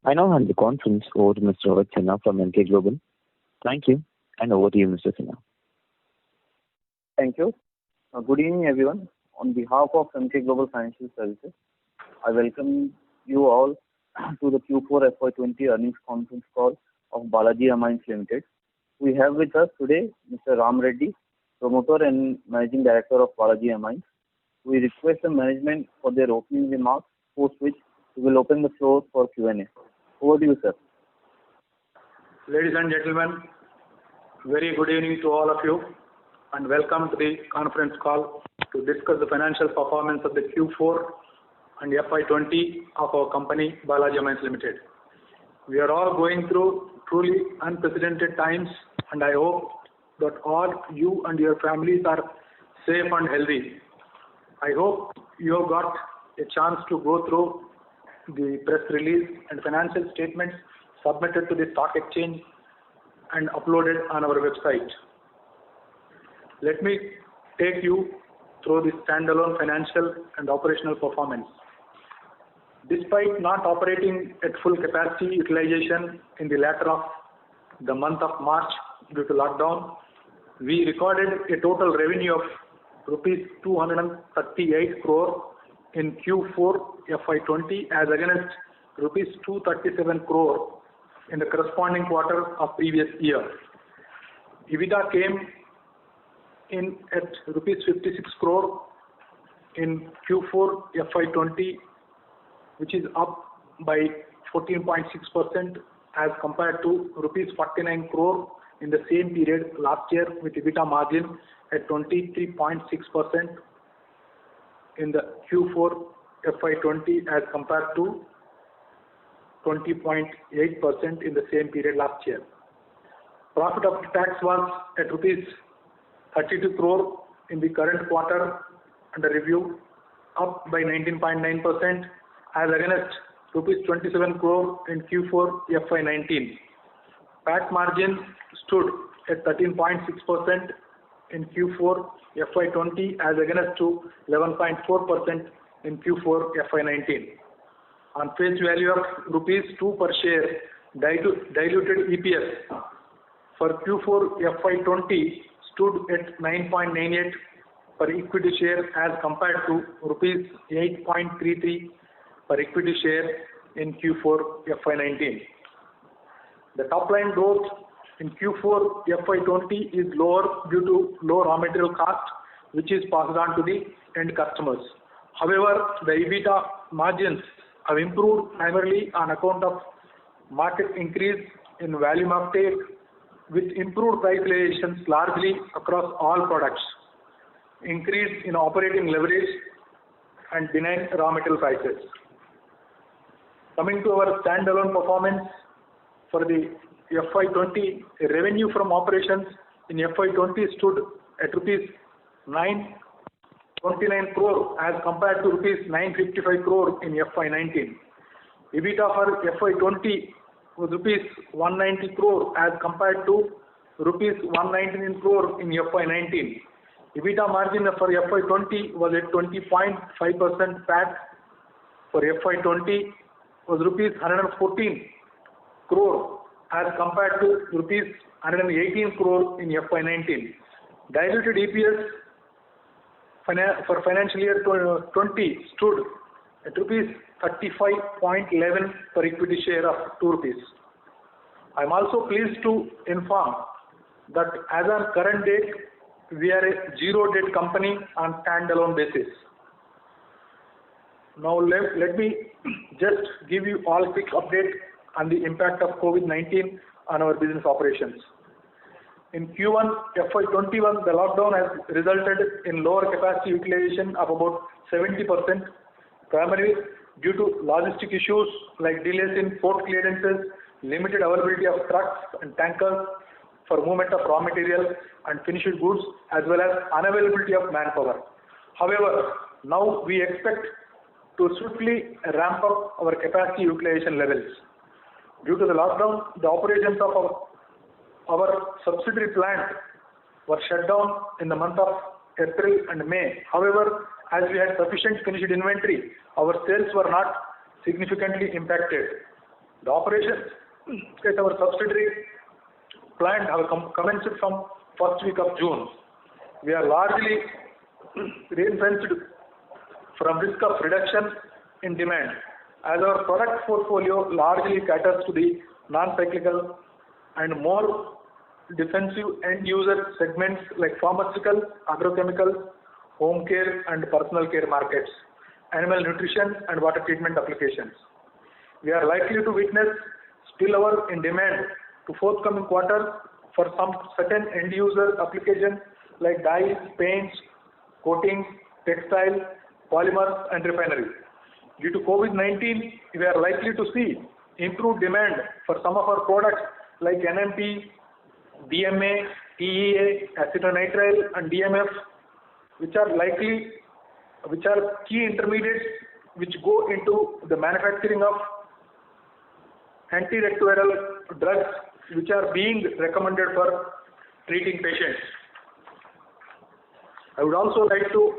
I now hand the conference over to Mr. Rohit Sinha from Emkay Global. Thank you, and over to you, Mr. Sinha. Thank you. Good evening, everyone. On behalf of Emkay Global Financial Services, I welcome you all to the Q4 FY20 earnings conference call of Balaji Amines Limited. We have with us today Mr. Ram Reddy, promoter and managing director of Balaji Amines. We request the management for their opening remarks, post which we will open the floor for Q&A. Over to you, sir. Ladies and gentlemen, very good evening to all of you, and welcome to the conference call to discuss the financial performance of the Q4 and FY20 of our company, Balaji Amines Limited. We are all going through truly unprecedented times, and I hope that all you and your families are safe and healthy. I hope you have got a chance to go through the press release and financial statements submitted to the stock exchange and uploaded on our website. Let me take you through the standalone financial and operational performance. Despite not operating at full capacity utilization in the latter of the month of March due to lockdown, we recorded a total revenue of rupees 238 crore in Q4 FY20 as against rupees 237 crore in the corresponding quarter of previous year. EBITDA came in at rupees 56 crore in Q4 FY20, which is up by 14.6% as compared to rupees 49 crore in the same period last year, with EBITDA margin at 23.6% in the Q4 FY20 as compared to 20.8% in the same period last year. Profit after tax was at rupees 32 crore in the current quarter under review, up by 19.9% as against rupees 27 crore in Q4 FY19. PAT margin stood at 13.6% in Q4 FY20 as against to 11.4% in Q4 FY19. On face value of rupees 2 per share, diluted EPS for Q4 FY20 stood at 9.98 per equity share as compared to rupees 8.33 per equity share in Q4 FY19. The top line growth in Q4 FY20 is lower due to low raw material cost, which is passed on to the end customers. However, the EBITDA margins have improved primarily on account of market increase in volume uptake with improved price realizations largely across all products, increase in operating leverage and benign raw material prices. Coming to our standalone performance for the FY20, revenue from operations in FY20 stood at rupees 929 crore as compared to rupees 955 crore in FY19. EBITDA for FY20 was rupees 190 crore as compared to rupees 119 crore in FY19. EBITDA margin for FY20 was at 20.5%. PAT for FY20 was rupees 114 crore as compared to rupees 118 crore in FY19. Diluted EPS for financial year 20 stood at rupees 35.11 per equity share of 2 rupees. I am also pleased to inform that as on current date, we are a zero debt company on standalone basis. Now let me just give you all a quick update on the impact of COVID-19 on our business operations. In Q1 FY21, the lockdown has resulted in lower capacity utilization of about 70%, primarily due to logistic issues like delays in port clearances, limited availability of trucks and tankers for movement of raw material and finished goods, as well as unavailability of manpower. However, now we expect to swiftly ramp up our capacity utilization levels. Due to the lockdown, the operations of our subsidiary plant were shut down in the month of April and May. However, as we had sufficient finished inventory, our sales were not significantly impacted. The operations at our subsidiary plant have commenced from first week of June. We are largely ring-fenced from risk of reduction in demand, as our product portfolio largely caters to the non-cyclical and more defensive end-user segments like pharmaceutical, agrochemical, home care and personal care markets, animal nutrition and water treatment applications. We are likely to witness spillover in demand to forthcoming quarters for some certain end-user applications like dyes, paints, coatings, textile, polymers and refinery. Due to COVID-19, we are likely to see improved demand for some of our products like NMP, DMA, TEA, acetonitrile and DMF, which are key intermediates which go into the manufacturing of antiretroviral drugs which are being recommended for treating patients. I would also like to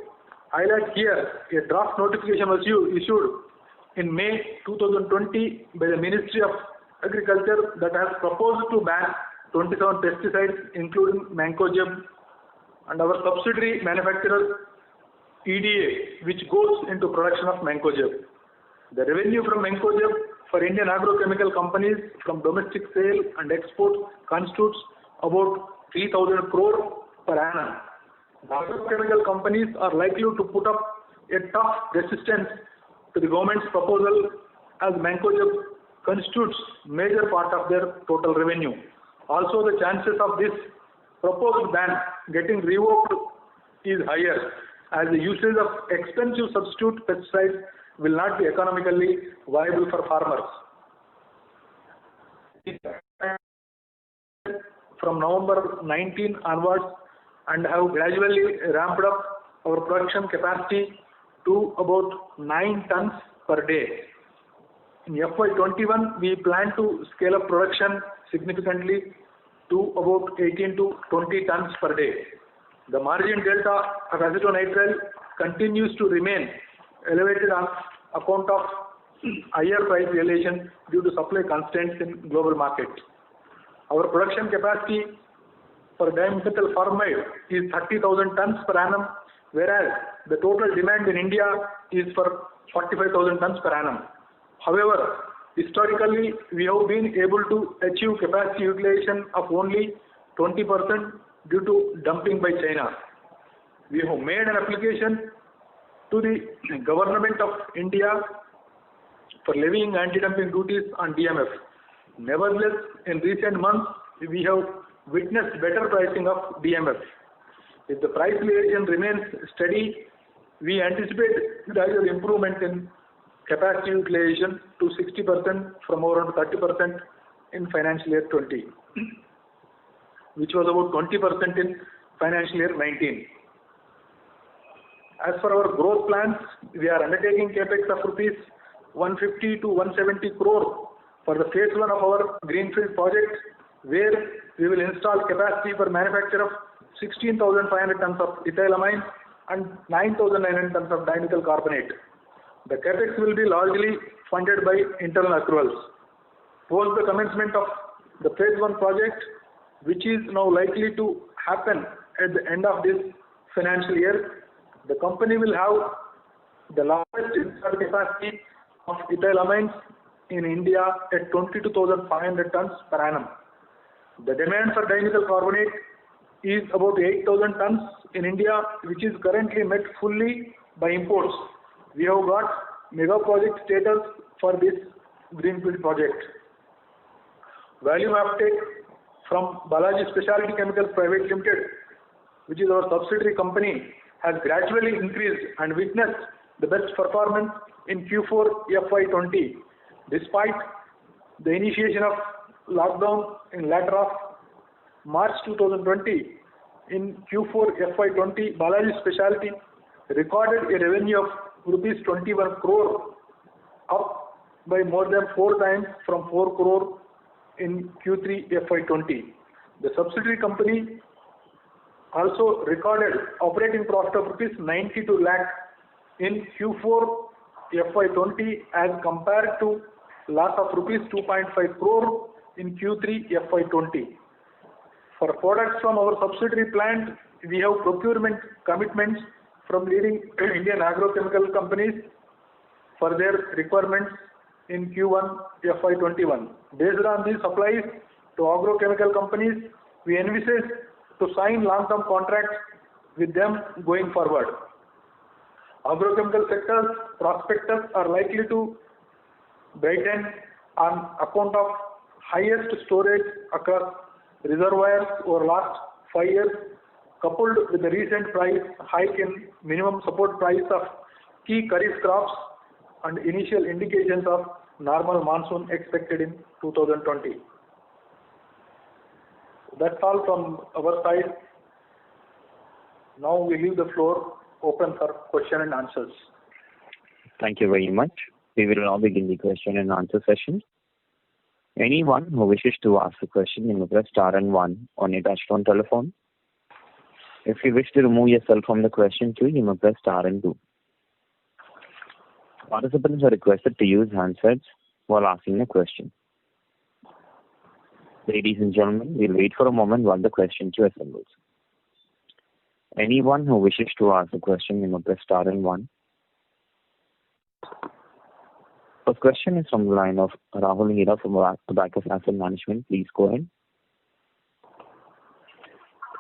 highlight here a draft notification was issued in May 2020 by the Ministry of Agriculture that has proposed to ban 27 pesticides including Mancozeb, and our subsidiary manufacturer EDA, which goes into production of Mancozeb. The revenue from Mancozeb for Indian agrochemical companies from domestic sale and export constitutes about 3,000 crore per annum. The agrochemical companies are likely to put up a tough resistance to the government's proposal, as Mancozeb constitutes major part of their total revenue. Also, the chances of this proposed ban getting revoked is higher, as the usage of expensive substitute pesticides will not be economically viable for farmers. From November 19 onwards, and have gradually ramped up our production capacity to about 9 tons per day. In FY21, we plan to scale up production significantly to about 18 to 20 tons per day. The margin delta of acetonitrile continues to remain elevated on account of higher price realization due to supply constraints in global market. Our production capacity for dimethyl formamide is 30,000 tons per annum, whereas the total demand in India is for 45,000 tons per annum. However, historically, we have been able to achieve capacity utilization of only 20% due to dumping by China. We have made an application to the government of India for levying anti-dumping duties on DMF. Nevertheless, in recent months, we have witnessed better pricing of DMF. If the price realization remains steady, we anticipate gradual improvement in capacity utilization to 60% from around 30% in financial year 20, which was about 20% in financial year 19. As for our growth plans, we are undertaking capex of rupees 150 to 170 crore for the phase 1 of our greenfield project, where we will install capacity for manufacture of 16,500 tons of ethylamine and 9,900 tons of dimethyl carbonate. The capex will be largely funded by internal accruals. Post the commencement of the phase 1 project, which is now likely to happen at the end of this financial year, the company will have the largest installed capacity of ethylamines in India at 22,500 tons per annum. The demand for dimethyl carbonate is about 8,000 tons in India, which is currently met fully by imports. We have got mega project status for this greenfield project. Value uptake from Balaji Specialty Chemicals Private Limited, which is our subsidiary company, has gradually increased and witnessed the best performance in Q4 FY20. Despite the initiation of lockdown in latter of March 2020, in Q4 FY20, Balaji Specialty recorded a revenue of rupees 21 crore, up by more than 4 times from 4 crore in Q3 FY20. The subsidiary company also recorded operating profit of rupees 92 lakh in Q4 FY20 as compared to loss of rupees 2.5 crore in Q3 FY20. For products from our subsidiary plant, we have procurement commitments from leading Indian agrochemical companies for their requirements in Q1 FY21. Based on these supplies to agrochemical companies, we envisage to sign long-term contracts with them going forward. Agrochemical sector's prospects are likely to brighten on account of highest storage across reservoirs over last 5 years, coupled with the recent price hike in minimum support price of key kharif crops and initial indications of normal monsoon expected in 2020. That's all from our side. Now we leave the floor open for question and answers. Thank you very much. We will now begin the question and answer session. Anyone who wishes to ask a question, you may press star and 1 on your touchtone telephone. If you wish to remove yourself from the question queue, you may press star and 2. Participants are requested to use handsets while asking a question. Ladies and gentlemen, we'll wait for a moment while the question queue assembles. Anyone who wishes to ask a question, you may press star and 1. First question is from the line of Rahul Hira from Abakkus Asset Management. Please go ahead.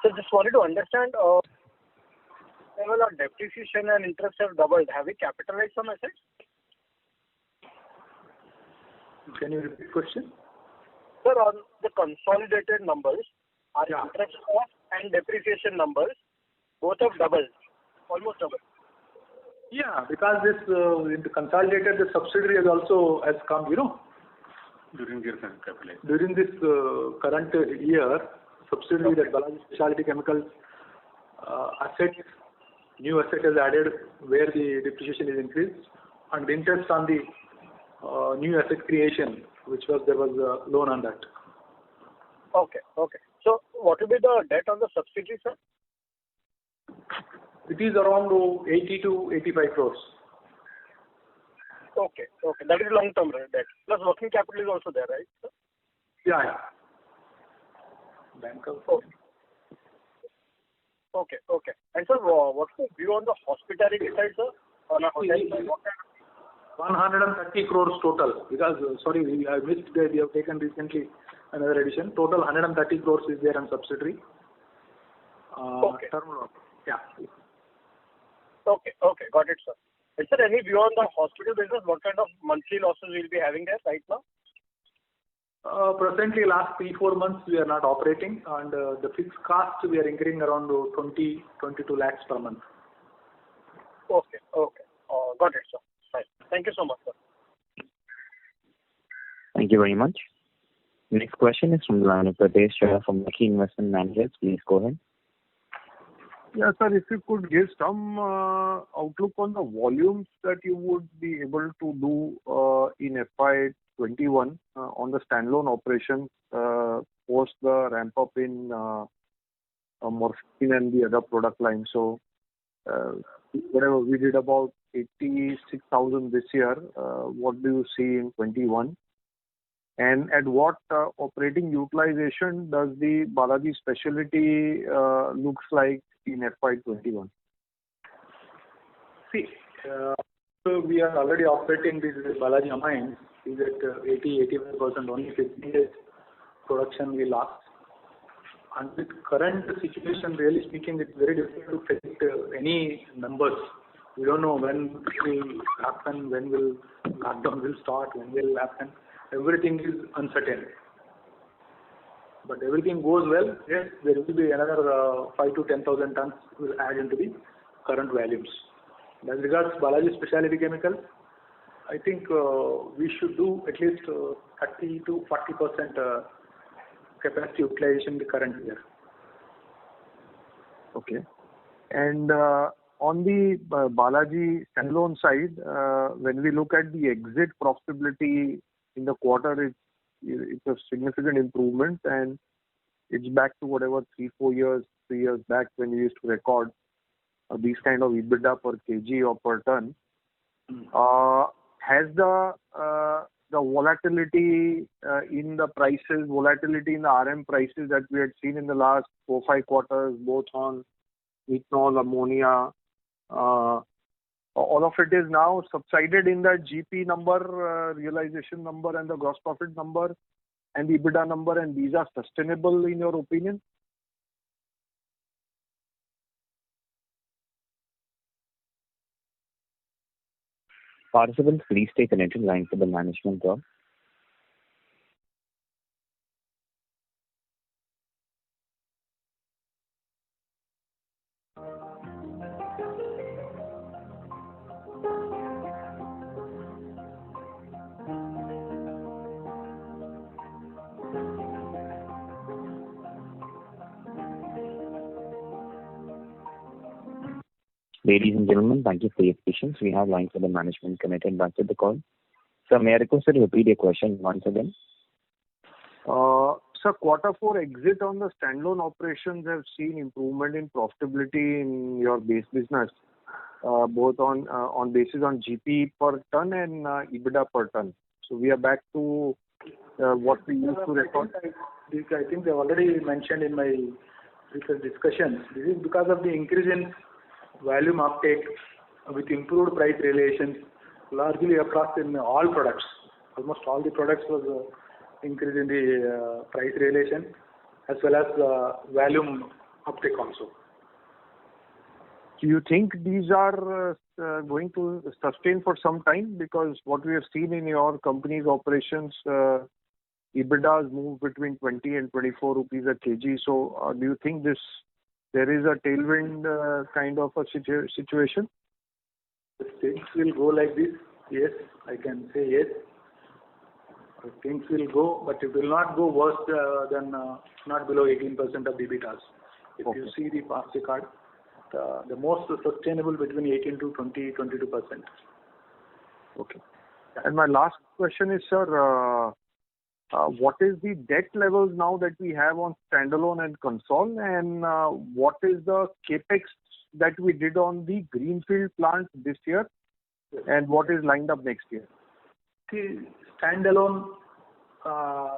So just wanted to understand, level of depreciation and interest have doubled. Have we capitalized some assets? Can you repeat the question? Sir, on the consolidated numbers, our Yeah. interest cost and depreciation numbers both have doubled, almost doubled. Yeah, because this in the consolidated, the subsidiary has come, During this capitalization. during this current year, subsidiary that Balaji Specialty Chemicals new asset is added where the depreciation is increased, and interest on the new asset creation, there was a loan on that. Okay. So what will be the debt on the subsidiary, sir? It is around 80 to 85 crores. Okay. That is long-term debt. Plus working capital is also there, right, sir? Yeah. Bank of. Okay. And sir, what's the view on the hospitality side, sir? On a hotel side, what kind of 130 crores total. Because, I missed that we have taken recently another edition. Total 130 crores is there on subsidiary. Okay. Term loan. Yeah. Okay, got it, sir. And sir, any view on the hospital business? What kind of monthly losses we'll be having there right now? Presently, last 3-4 months we are not operating, and the fixed cost we are incurring around 20-22 lakhs per month. Okay. Got it, sir. Fine. Thank you so much, sir. Thank you very much. Next question is from the line of Pratesh Chheda from Lucky Investment Managers. Please go ahead. Yeah, sir, if you could give some outlook on the volumes that you would be able to do in FY21 on the standalone operations post the ramp up in morphine and the other product lines. So, whatever we did about 86,000 this year, what do you see in 21? And at what operating utilization does the Balaji Specialty looks like in FY21? See, so we are already operating this Balaji Amines is at 80-85%, only 15 days production we lost. And with current situation, really speaking, it's very difficult to predict any numbers. We don't know when it will happen, when will lockdown will start, when will happen. Everything is uncertain. But everything goes well, yes, there will be another 5 to 10,000 tons will add into the current volumes. As regards Balaji Specialty Chemicals, I think we should do at least 30 to 40% capacity utilization in the current year. Okay. And on the Balaji standalone side, when we look at the exit profitability in the quarter, it's a significant improvement, and it's back to whatever 3 years back when we used to record these kind of EBITDA per kg or per ton. Has the the volatility in the prices, volatility in the RM prices that we had seen in the last 4-5 quarters, both on ethanol, ammonia, all of it is now subsided in the GP number, realization number, and the gross profit number, and the EBITDA number, and these are sustainable in your opinion? Participants, please stay connected line for the management call. Ladies and gentlemen, thank you for your patience. We have line for the management connected back to the call. Sir, may I request you to repeat your question once again? Sir, Q4 exit on the standalone operations have seen improvement in profitability in your base business, both on basis on GP per ton and EBITDA per ton. So we are back to what we used to record. I think they already mentioned in my previous discussions. This is because of the increase in volume uptake with improved price relations, largely across in all products. Almost all the products was increase in the price relation as well as volume uptake also. Do you think these are going to sustain for some time? Because what we have seen in your company's operations, EBITDA has moved between 20 and 24 rupees a kg. So do you think there is a tailwind kind of a situation? If things will go like this, yes, I can say yes. Things will go, but it will not go worse than not below 18% of the EBITDAs. If you see the past record, the most sustainable between 18 to 22%. Okay. And my last question is, sir, what is the debt levels now that we have on standalone and console, and what is the capex that we did on the greenfield plant this year, and what is lined up next year? See, standalone,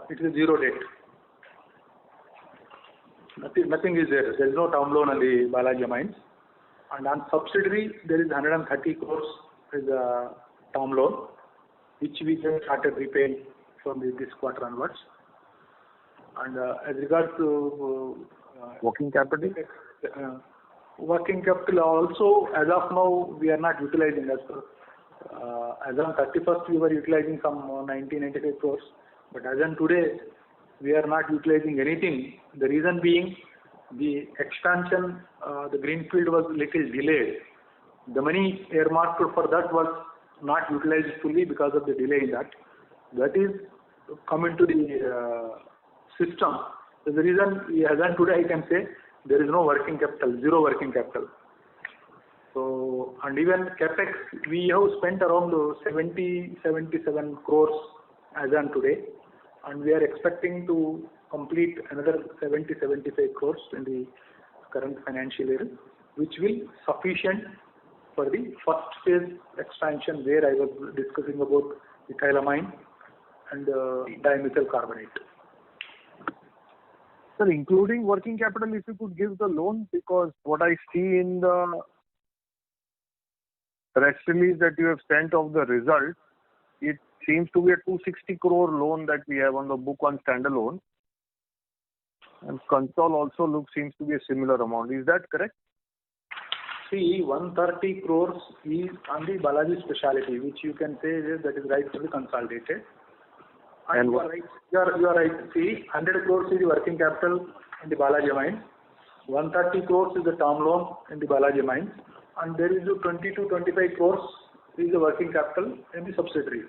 it is zero debt. Nothing is there. There is no term loan on the Balaji Mines. And on subsidiary, there is 130 crores as a term loan, which we just started repaying from this quarter onwards. And as regards to Working capital? Working capital also, as of now, we are not utilizing as per. As on 31st, we were utilizing some 95 crores. But as on today, we are not utilizing anything. The reason being, the expansion, the greenfield was little delayed. The money earmarked for that was not utilized fully because of the delay in that. That is come into the system. So the reason, as on today, I can say there is no working capital, zero working capital. So, and even capex, we have spent around 77 crores as on today, and we are expecting to complete another 75 crores in the current financial year, which will sufficient for the first phase expansion where I was discussing about ethylamine and dimethyl carbonate. Sir, including working capital, if you could give the loan, because what I see in the press release that you have sent of the result, it seems to be a 260 crore loan that we have on the book on standalone. And console also seems to be a similar amount. Is that correct? See, 130 crores is on the Balaji specialty, which you can say that is right for the consolidated. And you are right. You are right. See, 100 crores is the working capital in the Balaji Mines. 130 crores is the term loan in the Balaji Mines. And there is 20 to 25 crores is the working capital in the subsidiary.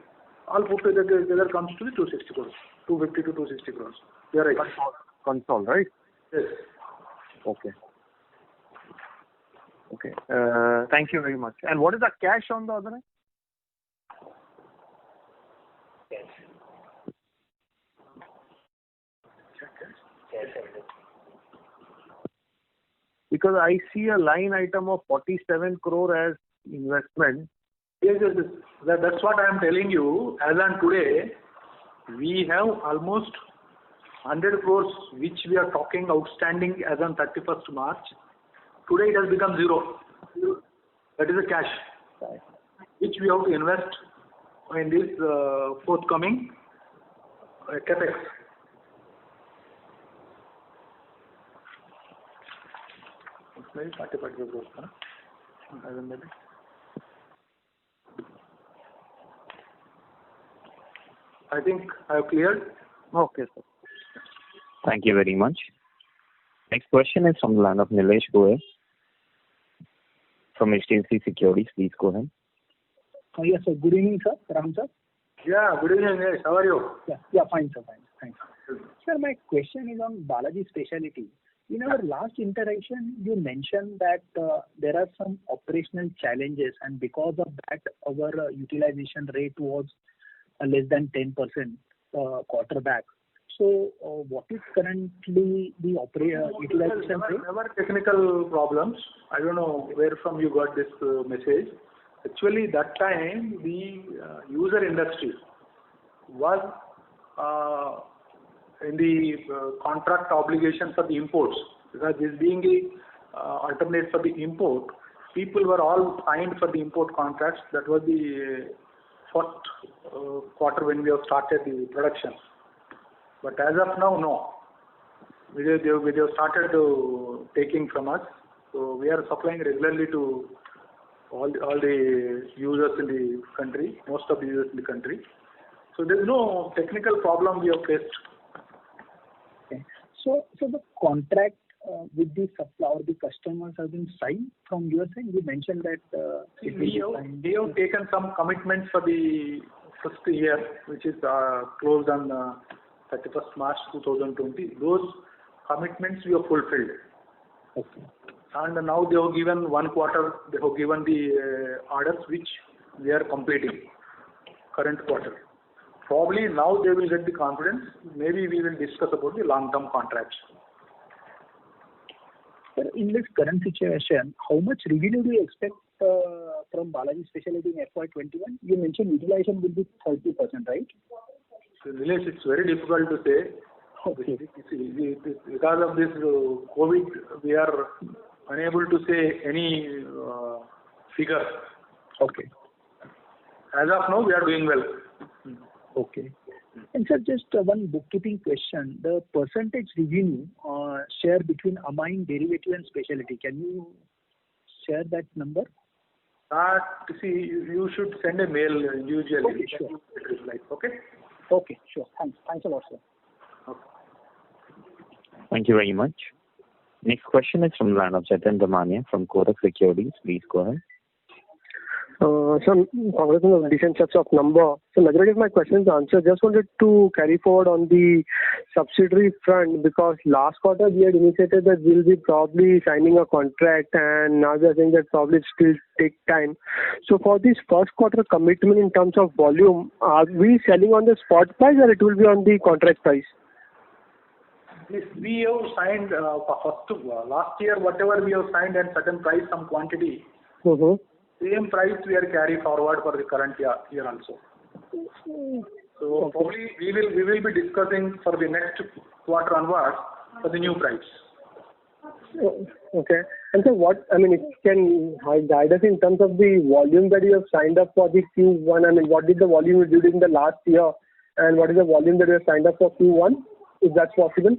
All put together comes to the 260 crores. 250 to 260 crores. You are right. Console, right? Yes. Okay. Okay. Thank you very much. And what is the cash on the other end? Because I see a line item of 47 crore as investment Yes. That's what I am telling you. As on today, we have almost 100 crores which we are talking outstanding as on 31st March. Today it has become zero. That is the cash which we have to invest in this forthcoming capex. I think I have cleared. Okay, sir. Thank you very much. Next question is from the line of Nilesh Goyal from HDFC Securities. Please go ahead. Yes, sir. Good evening, sir. Ram, sir. Yeah, good evening, Nilesh. How are you? Yeah, fine, sir. Fine. Thanks. Sir, my question is on Balaji Specialty. In our last interaction, you mentioned that there are some operational challenges, and because of that, our utilization rate was less than 10% quarter back. So, what is currently the utilization rate? Never technical problems. I don't know where from you got this message. Actually, that time the user industry was in the contract obligation for the imports, because this being the alternate for the import, people were all signed for the import contracts. That was the first quarter when we have started the production. But as of now, no. We have started taking from us. So we are supplying regularly to all the users in the country, most of the users in the country. So there is no technical problem we have faced. Okay. So the contract with the supplier or the customers have been signed from your side. You mentioned that we have taken some commitments for the first year, which is closed on 31st March 2020. Those commitments we have fulfilled. Okay. And now they have given 1 quarter, they have given the orders which we are completing, current quarter. Probably now they will get the confidence. Maybe we will discuss about the long-term contracts. Sir, in this current situation, how much revenue do you expect from Balaji Specialty in FY21? You mentioned utilization will be 30%, right? So, Nilesh, it's very difficult to say. Okay. Because of this COVID, we are unable to say any figure. Okay. As of now, we are doing well. Okay. And sir, just one bookkeeping question. The percentage revenue share between amine, derivative and specialty. Can you share that number? You should send a mail individually. Okay, sure. Okay? Okay, sure. Thanks a lot, sir. Okay. Thank you very much. Next question is from the line of Jatan Damania from Kotak Securities. Please go ahead. Sir, congratulations on decent sets of number. So majority of my questions are answered. Just wanted to carry forward on the subsidiary front, because last quarter we had initiated that we'll be probably signing a contract, and now they're saying that probably it still take time. So for this first quarter commitment in terms of volume, are we selling on the spot price or it will be on the contract price? Yes, we have signed last year, whatever we have signed at certain price, some quantity. Mm-hmm. Same price we are carry forward for the current year also. So probably we will be discussing for the next quarter onwards for the new price. Okay. And so if you can guide us in terms of the volume that you have signed up for the Q1, what is the volume you did in the last year, and what is the volume that you have signed up for Q1, if that's possible?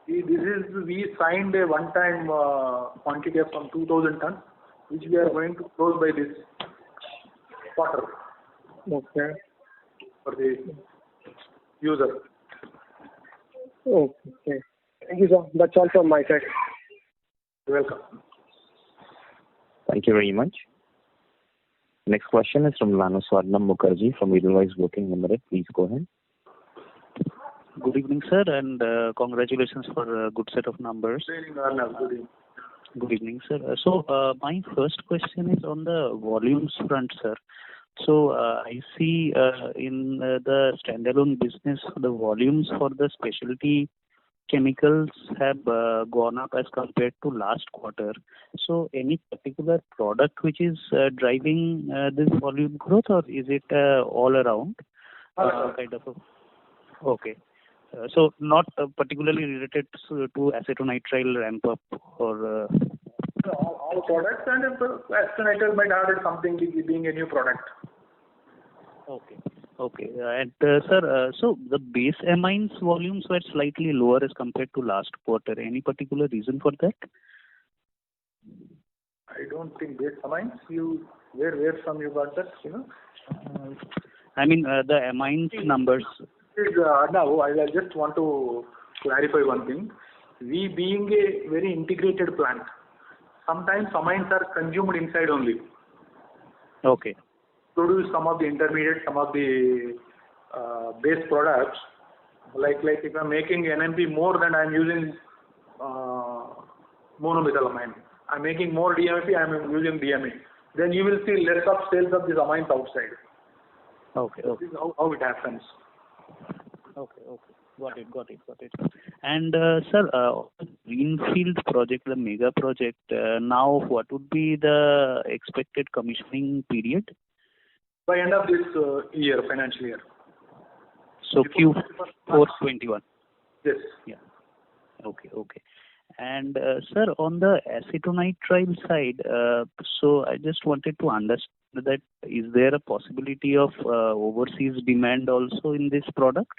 We signed a one-time quantity of some 2,000 tons, which we are going to close by this quarter. Okay. For the user. Okay. Thank you, sir. That's all from my side. You're welcome. Thank you very much. Next question is from Lana Swarnam Mukherjee from Edelweiss Broking Limited. Please go ahead. Good evening, sir, and congratulations for a good set of numbers. Good evening, Arnav. Good evening. Good evening, sir. So, my first question is on the volumes front, sir. So, I see in the standalone business, the volumes for the specialty chemicals have gone up as compared to last quarter. So any particular product which is driving this volume growth, or is it all around kind of a... Okay. So not particularly related to acetonitrile ramp up or... All products, and if acetonitrile might add something being a new product. Okay. Okay. And sir, so the base amines volumes were slightly lower as compared to last quarter. Any particular reason for that? I don't think base amines. Where from you got that? I mean the amines numbers. Now I just want to clarify one thing. We being a very integrated plant, sometimes amines are consumed inside only. Okay. Produce some of the intermediate, some of the base products. Like if I'm making NMP more than I'm using monomethylamine. I'm making more DMP, I'm using DME. Then you will see less of sales of these amines outside. Okay. This is how it happens. Okay. Got it. And sir, Greenfield project, the mega project, now what would be the expected commissioning period? By end of this financial year. So Q4 21. Yes. Yeah. Okay. And sir, on the acetonitrile side, so I just wanted to understand that is there a possibility of overseas demand also in this product,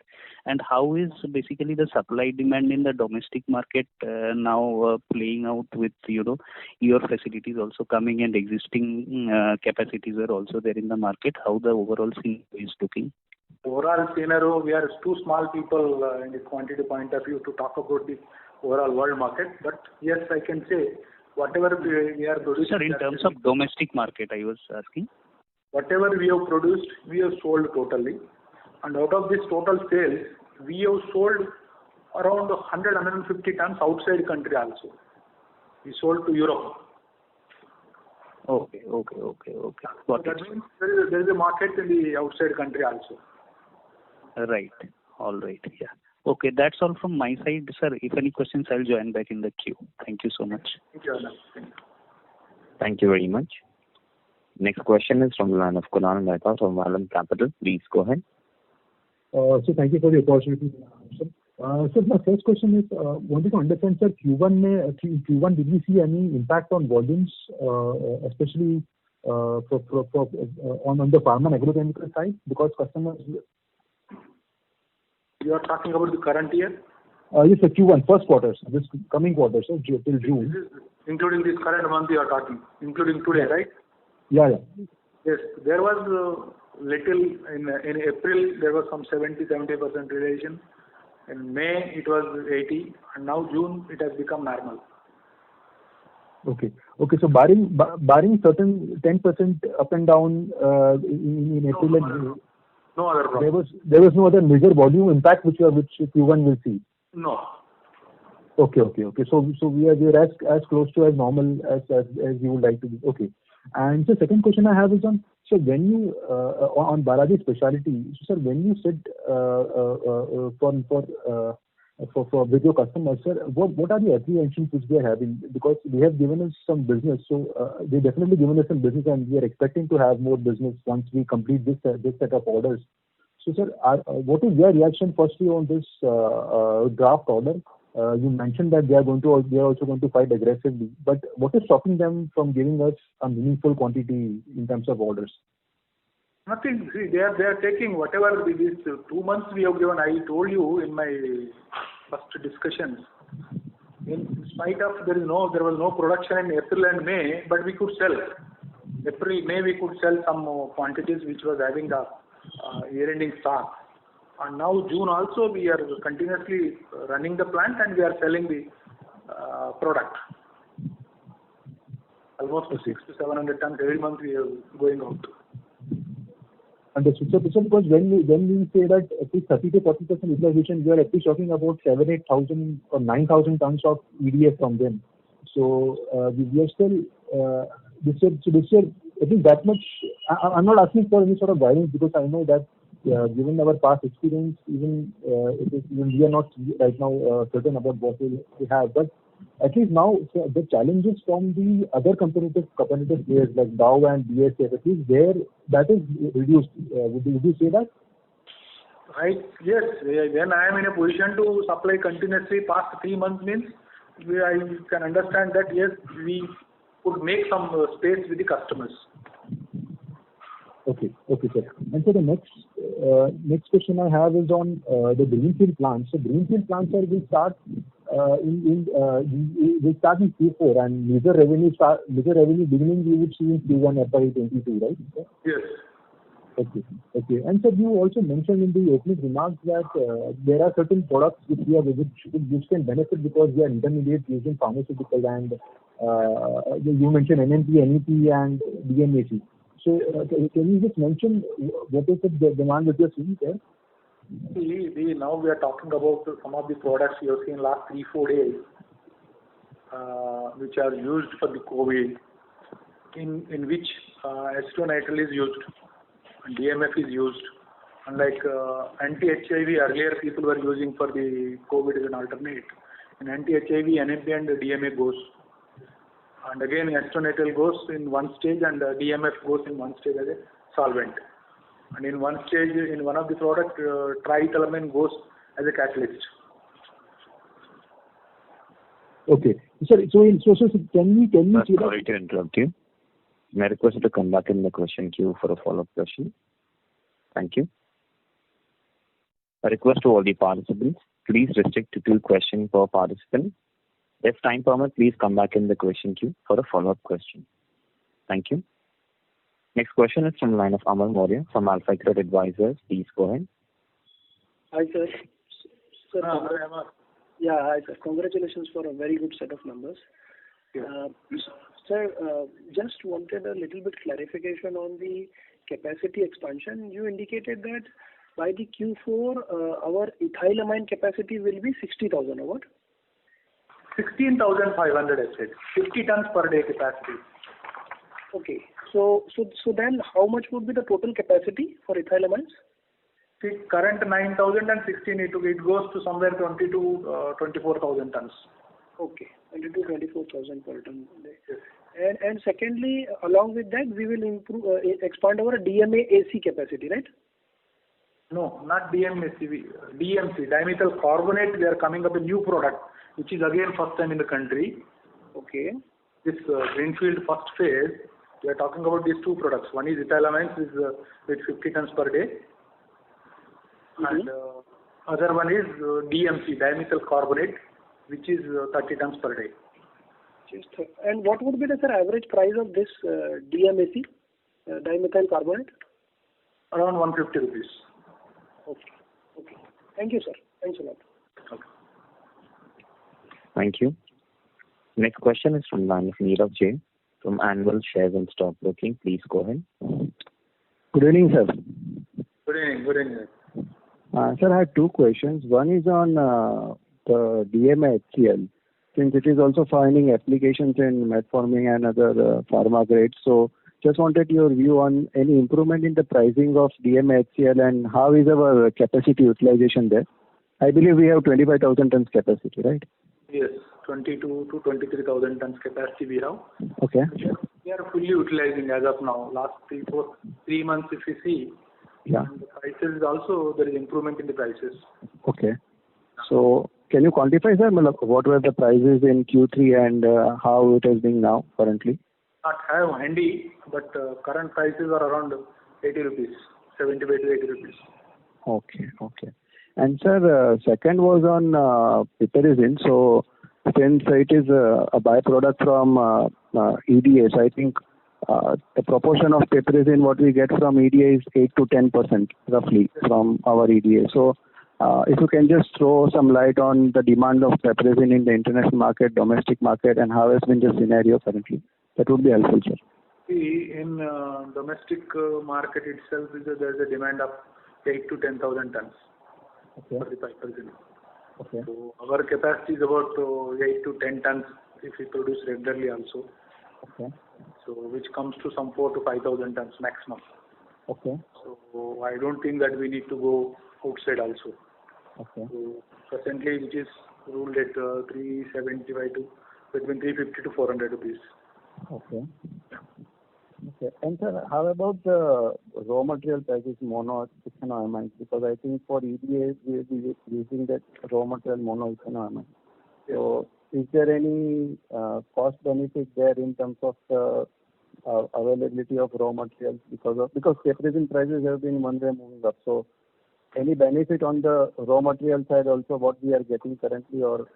and how is basically the supply demand in the domestic market now playing out with your facilities also coming and existing capacities are also there in the market? How the overall scene is looking? Overall scenario, we are too small people in the quantity point of view to talk about the overall world market. But yes, I can say whatever we are producing. Sir, in terms of domestic market, I was asking. Whatever we have produced, we have sold totally. And out of this total sales, we have sold around 150 tons outside country also. We sold to Europe. Okay. Got that it. means there is a market in the outside country also. Right. All right. Yeah. Okay, that's all from my side, sir. If any questions, I'll join back in the queue. Thank you so much. Thank you. Thank you very much. Next question is from the line of Kunal Mehta from Vallum Capital. Please go ahead. So thank you for the opportunity, sir. So my first question is, wanted to understand, sir, Q1 did we see any impact on volumes, especially on the pharma and agrochemical side, because customers... You are talking about the current year? Yes, sir, Q1, first quarter, sir, this coming quarter, sir, till June. Including this current month you are talking, including today, right? Yeah. Yes, there was little in April, there was some 70% relation. In May, it was 80, and now June, it has become normal. Okay. So barring certain 10% up and down in April and May, no other problem. There was no other major volume impact which Q1 will see. No. Okay. So we are as close to as normal as you would like to be. Okay. And the second question I have is on, so when you on Balaji Specialty, so sir, when you said for with your customers, sir, what are the apprehensions which they are having? Because they have given us some business, so they definitely given us some business, and we are expecting to have more business once we complete this set of orders. So, sir, what is their reaction firstly on this draft order? You mentioned that they are also going to fight aggressively, but what is stopping them from giving us a meaningful quantity in terms of orders? Nothing. See, they are taking whatever these 2 months we have given. I told you in my first discussions. In spite of there was no production in April and May, but we could sell. April, May we could sell some quantities which was having the year-ending stock. And now June also we are continuously running the plant and we are selling the product. Almost 600 to 700 tons every month we are going out. Understood. So because when we say that at least 30 to 40% utilization, we are at least talking about 7,000-8,000 or 9,000 tons of EDF from them. So we are still this year at least that much. I'm not asking for any sort of guidance because I know that given our past experience, even we are not right now certain about what we have, but at least now the challenges from the other competitive players like Dow and BASF, at least there that is reduced. Would you say that? Yes. When I am in a position to supply continuously past 3 months means I can understand that yes, we could make some space with the customers. Okay, sir. And so the next question I have is on the greenfield plants. So greenfield plants will start in Q4, and major revenue beginning we would see in Q1 FY22, right? Yes. Okay. And so you also mentioned in the opening remarks that there are certain products which can benefit because we are intermediate using pharmaceutical, and you mentioned NMP, NEP, and DMAC. So can you just mention what is the demand that you are seeing there? Now we are talking about some of the products we have seen last 3-4 days, which are used for the COVID, in which acetonitrile is used, and DMF is used. Unlike anti-HIV, earlier people were using for the COVID as an alternate. In anti-HIV, NMP and DMA goes. And again, acetonitrile goes in one stage, and DMF goes in one stage as a solvent. And in one stage, in one of the products, triethylamine goes as a catalyst. Okay. Sorry. So can we see that? Sorry to interrupt you. May I request you to come back in the question queue for a follow-up question? Thank you. A request to all the participants: please restrict to 2 questions per participant. If time permits, please come back in the question queue for a follow-up question. Thank you. Next question is from the line of Amar Maurya from AlfAccurate Advisors. Please go ahead. Hi, sir. Hi, Amar. Yeah, hi, sir. Congratulations for a very good set of numbers. Yeah. Sir, just wanted a little bit clarification on the capacity expansion. You indicated that by the Q4, our ethylamine capacity will be 60,000 or what? 16,500 I said. 50 tons per day capacity. Okay. So then how much would be the total capacity for ethylamines? See, current 9,000 and 16, it goes to somewhere 24,000 tons. Okay. 24,000 per ton. Yes. And secondly, along with that, we will expand our DMAC capacity, right? No, not DMAC. DMC, dimethyl carbonate. We are coming up a new product, which is again first time in the country. Okay. This greenfield first phase, we are talking about these 2 products. One is ethylamines, with 50 tons per day, and other one is DMC, dimethyl carbonate, which is 30 tons per day. And what would be the average price of this DMAC, dimethyl carbonate? Around 150 rupees. Okay. Thank you, sir. Thanks a lot. Okay. Thank you. Next question is from line of Nirav J from Anvil Shares and Stock Broking. Please go ahead. Good evening, sir. Good evening. Sir, I have 2 questions. One is on the DMHCl, since it is also finding applications in metformin and other pharma grades. So just wanted your view on any improvement in the pricing of DMHCl and how is our capacity utilization there. I believe we have 25,000 tons capacity, right? Yes, 22 to 23,000 tons capacity we have. Okay. We are fully utilizing as of now. Last 3 months, if you see, yeah, the prices also, there is improvement in the prices. Okay. So can you quantify, sir, what were the prices in Q3 and how it has been now currently? Not have handy, but current prices are around 80 rupees, 75 to 80 rupees. Okay. And sir, second was on piperazine. So since it is a byproduct from EDA, so I think the proportion of piperazine what we get from EDA is 8 to 10% roughly from our EDA. So if you can just throw some light on the demand of piperazine in the international market, domestic market, and how has been the scenario currently, that would be helpful, sir. See, in domestic market itself, there is a demand of 8 to 10,000 tons for the piperazine. Okay. So our capacity is about 8 to 10 tons if we produce regularly also. Okay. So which comes to some 4 to 5,000 tons maximum. Okay. So I don't think that we need to go outside also. Okay. So presently, which is ruled at 375 to between 350 to 400 rupees. Okay. Okay. And sir, how about the raw material prices, monoethanolamines? Because I think for EDA, we will be using that raw material monoethanolamine. So is there any cost benefit there in terms of the availability of raw materials because piperazine prices have been one way moving up? So any benefit on the raw material side also what we are getting currently, or?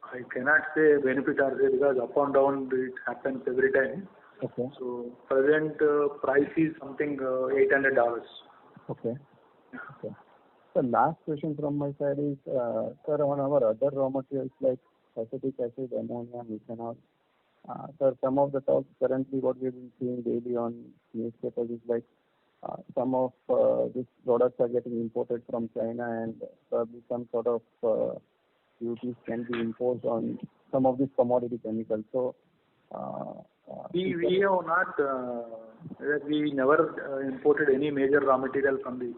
I cannot say benefit are there because up and down it happens every time. Okay. So present price is something $800. Okay. Okay. The last question from my side is, sir, on our other raw materials like acetic acid, ammonia, methanol, sir, some of the talks currently what we've been seeing daily on newspapers is like some of these products are getting imported from China and probably some sort of duties can be imposed on some of these commodity chemicals. So we have not we never imported any major raw material from the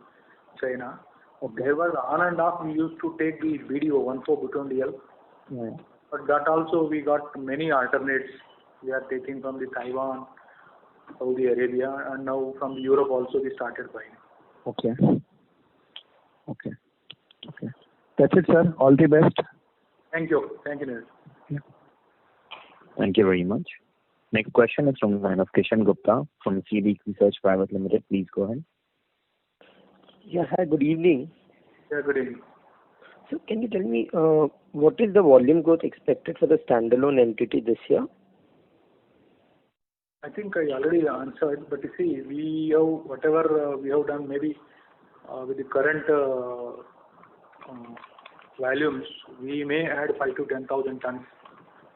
China. Okay. There was on and off we used to take the BDO 1,4-butanediol. Yeah. But that also we got many alternates. We are taking from the Taiwan, Saudi Arabia, and now from Europe also we started buying. Okay. Okay. Okay. That's it, sir. All the best. Thank you. Thank you, Neil. Yeah. Thank you very much. Next question is from the line of Kishan Gupta from CD Research Private Limited. Please go ahead. Yeah, hi, good evening. Yeah, good evening. So can you tell me what is the volume growth expected for the standalone entity this year? I think I already answered, but you see, we have whatever we have done, maybe with the current volumes, we may add 5,000 to 10,000 tons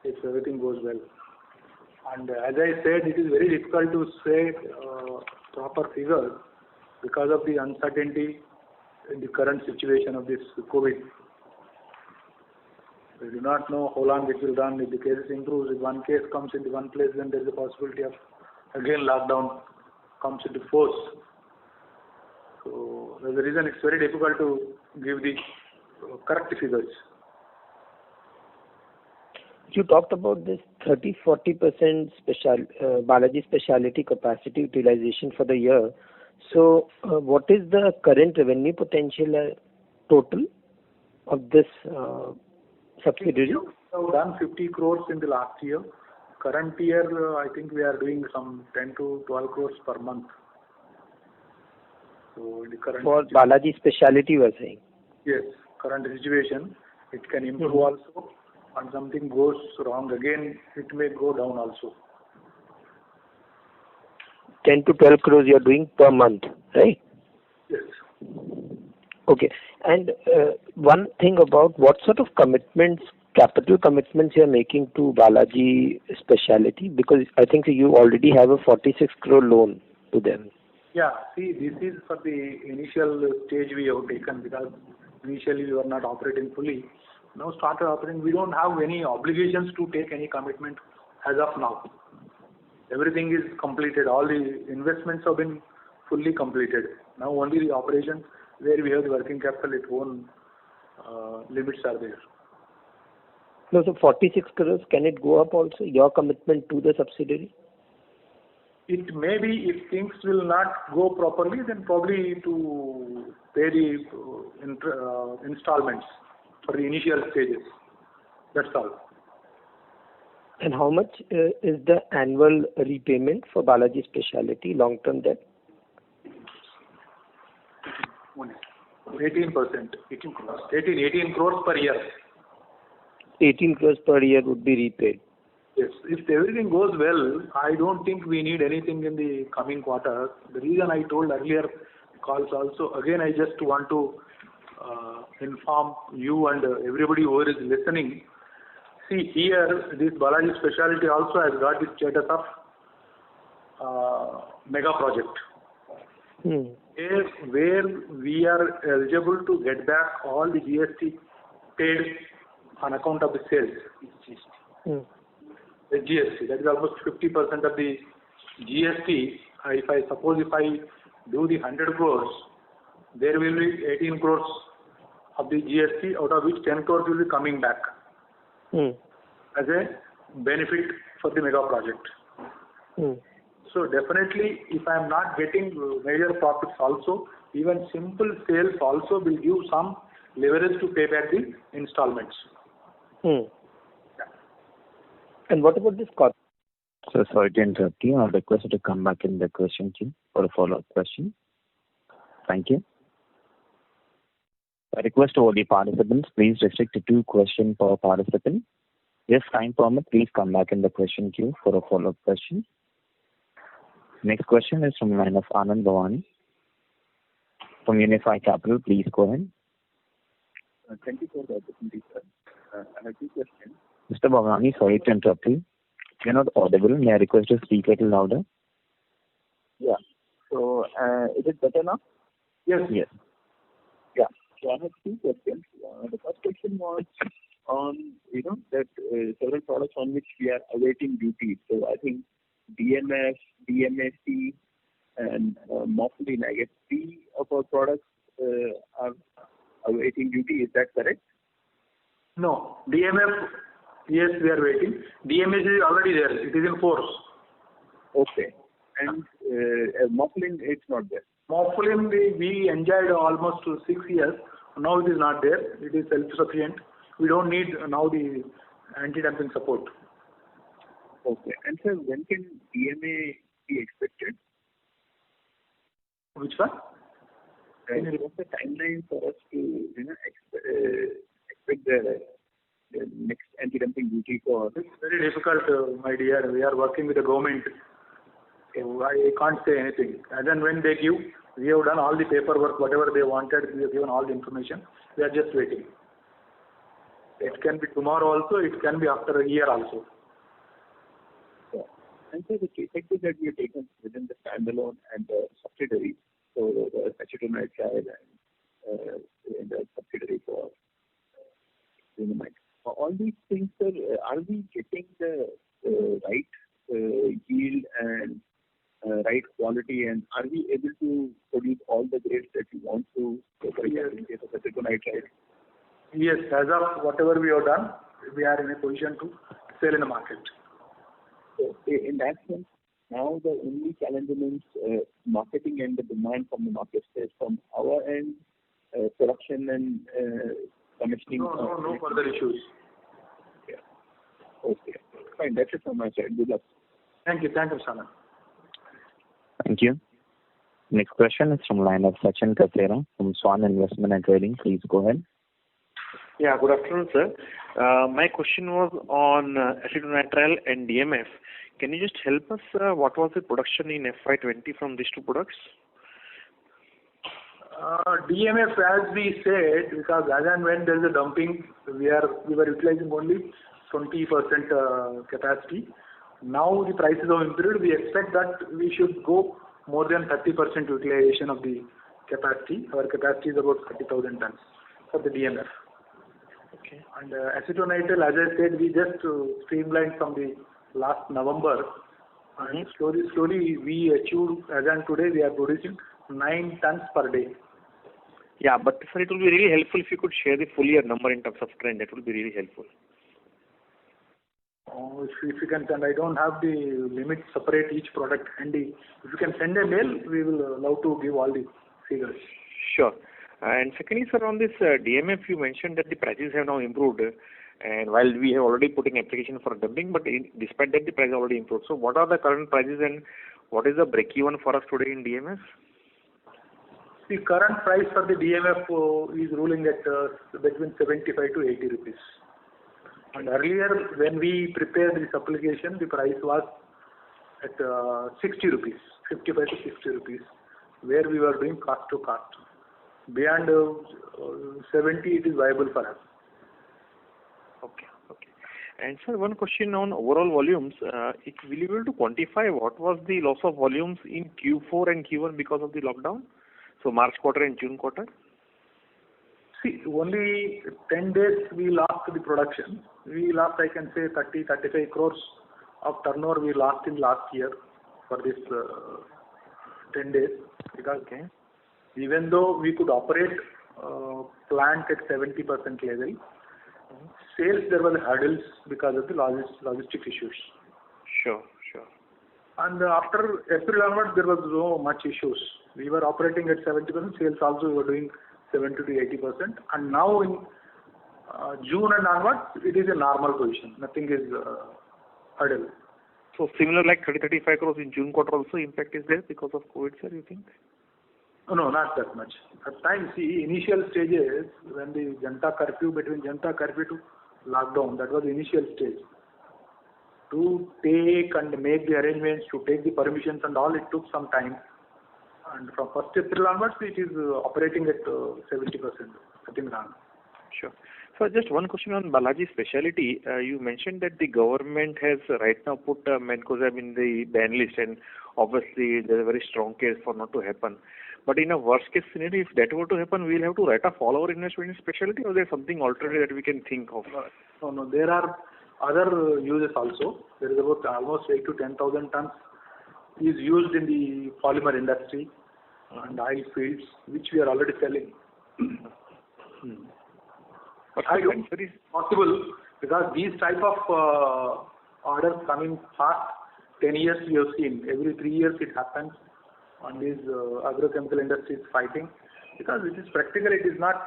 if everything goes well. And as I said, it is very difficult to say proper figures because of the uncertainty in the current situation of this COVID. We do not know how long it will run. If the cases improves, if one case comes into one place, then there is a possibility of again lockdown comes into force. So that's the reason it's very difficult to give the correct figures. You talked about this 30-40% Balaji specialty capacity utilization for the year. So what is the current revenue potential total of this subsidiary? We have done 50 crores in the last year. Current year, I think we are doing some 10 to 12 crores per month. So in the current for Balaji specialty, you are saying? Yes, current situation, it can improve also. And something goes wrong again, it may go down also. 10 to 12 crores you are doing per month, right? Yes. Okay. And one thing about what sort of commitments, capital commitments you are making to Balaji Specialty, because I think you already have a 46 crore loan to them. Yeah, see, this is for the initial stage we have taken because initially we were not operating fully. Now started operating, we don't have any obligations to take any commitment as of now. Everything is completed. All the investments have been fully completed. Now only the operations where we have the working capital, its own limits are there. No, so 46 crores, can it go up also, your commitment to the subsidiary? It may be if things will not go properly, then probably to pay the installments for the initial stages. That's all. And how much is the annual repayment for Balaji Specialty long-term debt? 18%. 18 crores per year. 18 crores per year would be repaid. Yes. If everything goes well, I don't think we need anything in the coming quarter. The reason I told earlier calls also, again I just want to inform you and everybody who is listening. See, here this Balaji Specialty also has got the status of mega project. Where we are eligible to get back all the GST paid on account of the sales. The GST, that is almost 50% of the GST. If I do the 100 crores, there will be 18 crores of the GST, out of which 10 crores will be coming back as a benefit for the mega project. So definitely, if I am not getting major profits also, even simple sales also will give some leverage to pay back the installments. And what about this cost? So sorry to interrupt you. I'll request you to come back in the question queue for a follow-up question. Thank you. I request all the participants, please restrict to 2 questions per participant. If time permit, please come back in the question queue for a follow-up question. Next question is from the line of Anand Bhavani from Unifi Capital. Please go ahead. Thank you for the opportunity, sir. I have 2 questions. Mr. Bhavani, sorry to interrupt you. You're not audible. May I request you to speak a little louder? Yeah. So, is it better now? Yes. Yes. Yeah. So I have 2 questions. The first question was on, that several products on which we are awaiting duty. So I think DMF, DMAC, and Morpholine, I guess 3 of our products are awaiting duty. Is that correct? No. DMF, yes, we are waiting. DMS is already there. It is in force. Okay. And Morpholine, it's not there. Morpholine, we enjoyed almost 6 years. Now it is not there. It is self-sufficient. We don't need now the anti-dumping support. Okay. And sir, when can DMA be expected? Which one? What's the timeline for us to expect the next anti-dumping duty for? It's very difficult, my dear. We are working with the government. So I can't say anything. As and when they give, we have done all the paperwork, whatever they wanted. We have given all the information. We are just waiting. It can be tomorrow also. It can be after a year also. Yeah. And so the capex that we have taken within the standalone and the subsidiary, so the acetonitrile and the subsidiary for Dynamite. All these things, sir, are we getting the right yield and right quality, and are we able to produce all the grades that we want to, for example, in case of acetonitrile? Yes, as of whatever we have done, we are in a position to sell in the market. So in that sense, now the only challenge remains marketing and the demand from the market space. From our end, production and commissioning. No further issues. Yeah. Okay. Fine. That's it from my side. Good luck. Thank you. Thank you, Sana. Thank you. Next question is from line of Sachin Kasera from Swan Investment and Trading. Please go ahead. Yeah, good afternoon, sir. My question was on acetonitrile and DMF. Can you just help us? What was the production in FY20 from these 2 products? DMF, as we said, because as and when there is a dumping, we were utilizing only 20% capacity. Now the prices have improved. We expect that we should go more than 30% utilization of the capacity. Our capacity is about 30,000 tons for the DMF. Okay. And acetonitrile, as I said, we just streamlined from the last November. And slowly we achieved, as and today we are producing 9 tons per day. Yeah, but sir, it will be really helpful if you could share the full year number in terms of trend. That will be really helpful. If you can send, I don't have the limit separate each product handy. If you can send a mail, we will love to give all the figures. Sure. And secondly, sir, on this DMF, you mentioned that the prices have now improved. And while we have already put in application for dumping, but despite that, the price already improved. So what are the current prices and what is the break-even for us today in DMF? The current price for the DMF is ruling at between 75 to 80 rupees. And earlier, when we prepared this application, the price was at 60 rupees, 55 to 60 rupees, where we were doing cost to cost. Beyond 70, it is viable for us. Okay. And sir, one question on overall volumes. Will you be able to quantify what was the loss of volumes in Q4 and Q1 because of the lockdown? So March quarter and June quarter? See, only 10 days we lost the production. We lost, I can say, 30-35 crores of turnover we lost in last year for this 10 days because even though we could operate plant at 70% level, sales there were hurdles because of the logistic issues. Sure. And after April onwards, there was no much issues. We were operating at 70%, sales also we were doing 70 to 80%. And now in June and onwards, it is a normal position. Nothing is hurdle. So similar like 30-35 crores in June quarter also impact is there because of COVID, sir, you think? No, not that much. At times, see, initial stages, when the Janta curfew, between Janta curfew to lockdown, that was the initial stage. To take and make the arrangements, to take the permissions and all, it took some time. And from 1st April onwards, it is operating at 70%. Nothing wrong. Sure. So just one question on Balaji Specialty. You mentioned that the government has right now put Mancozeb in the ban list, and obviously there is a very strong case for not to happen. But in a worst case scenario, if that were to happen, we'll have to write off all our investment in specialty, or there's something alternative that we can think of? No, there are other uses also. There is about almost 8 to 10,000 tons is used in the polymer industry and oil fields, which we are already selling. But I don't think it is possible because these type of orders coming fast. 10 years we have seen. Every 3 years it happens. And this agrochemical industry is fighting because it is practically it is not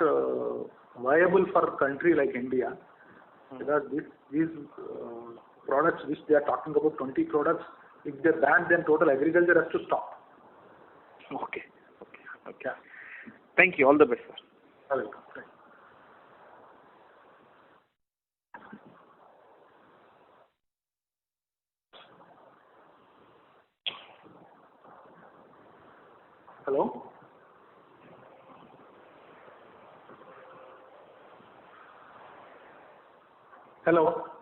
viable for a country like India. Because these products which they are talking about, 20 products, if they ban, then total agriculture has to stop. Okay. Thank you. All the best, sir. Welcome. Hello? Hello?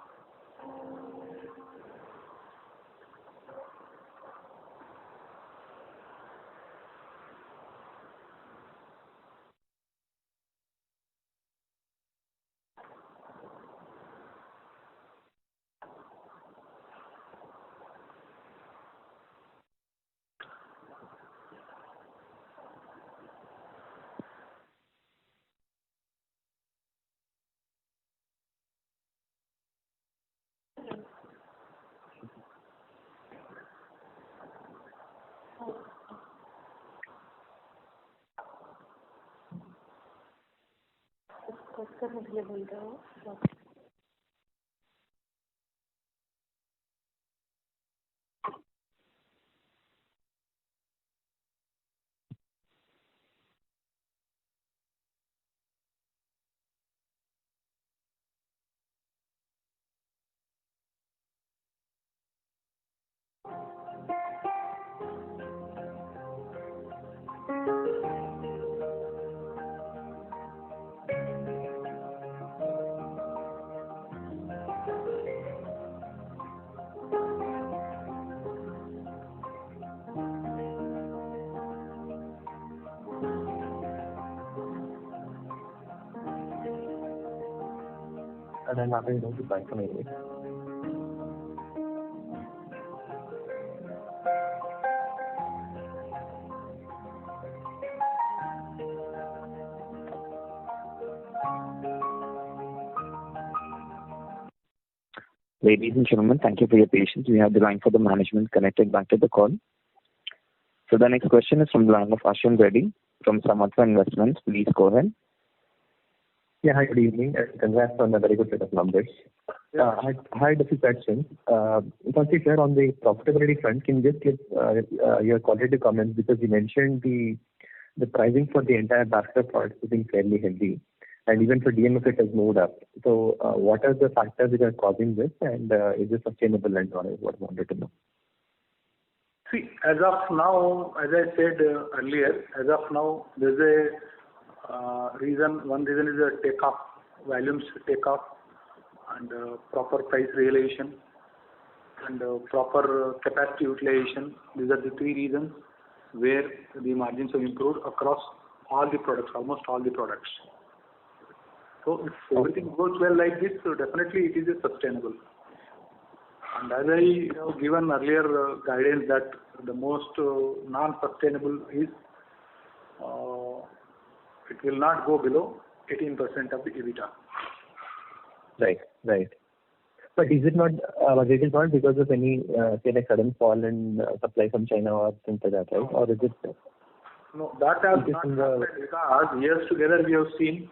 करने के लिए बोल रहे हो And then after you don't buy from anyway. Ladies and gentlemen, thank you for your patience. We have the line for the management connected back to the call. So the next question is from the line of Ashwin Reddy from Samatva Investments. Please go ahead. Yeah, hi, good evening, and congrats on a very good set of numbers. I had a few questions. Firstly, sir, on the profitability front, can you just give your qualitative comments, because you mentioned the pricing for the entire basket of products is being fairly healthy, and even for DMF it has moved up. So what are the factors that are causing this, and is this sustainable, and what I wanted to know? See, as of now, as I said earlier, as of now, there's a one reason is a takeoff, volumes takeoff, and proper price realization, and proper capacity utilization. These are the three reasons where the margins have improved across all the products, almost all the products. So if everything goes well like this, so definitely it is sustainable. And as I have given earlier guidance that the most non-sustainable is it will not go below 18% of the EBITDA. Right. But is it not, it is not because of any, say, like sudden fall in supply from China or things like that, right? Or is it? No, that has not happened because years together we have seen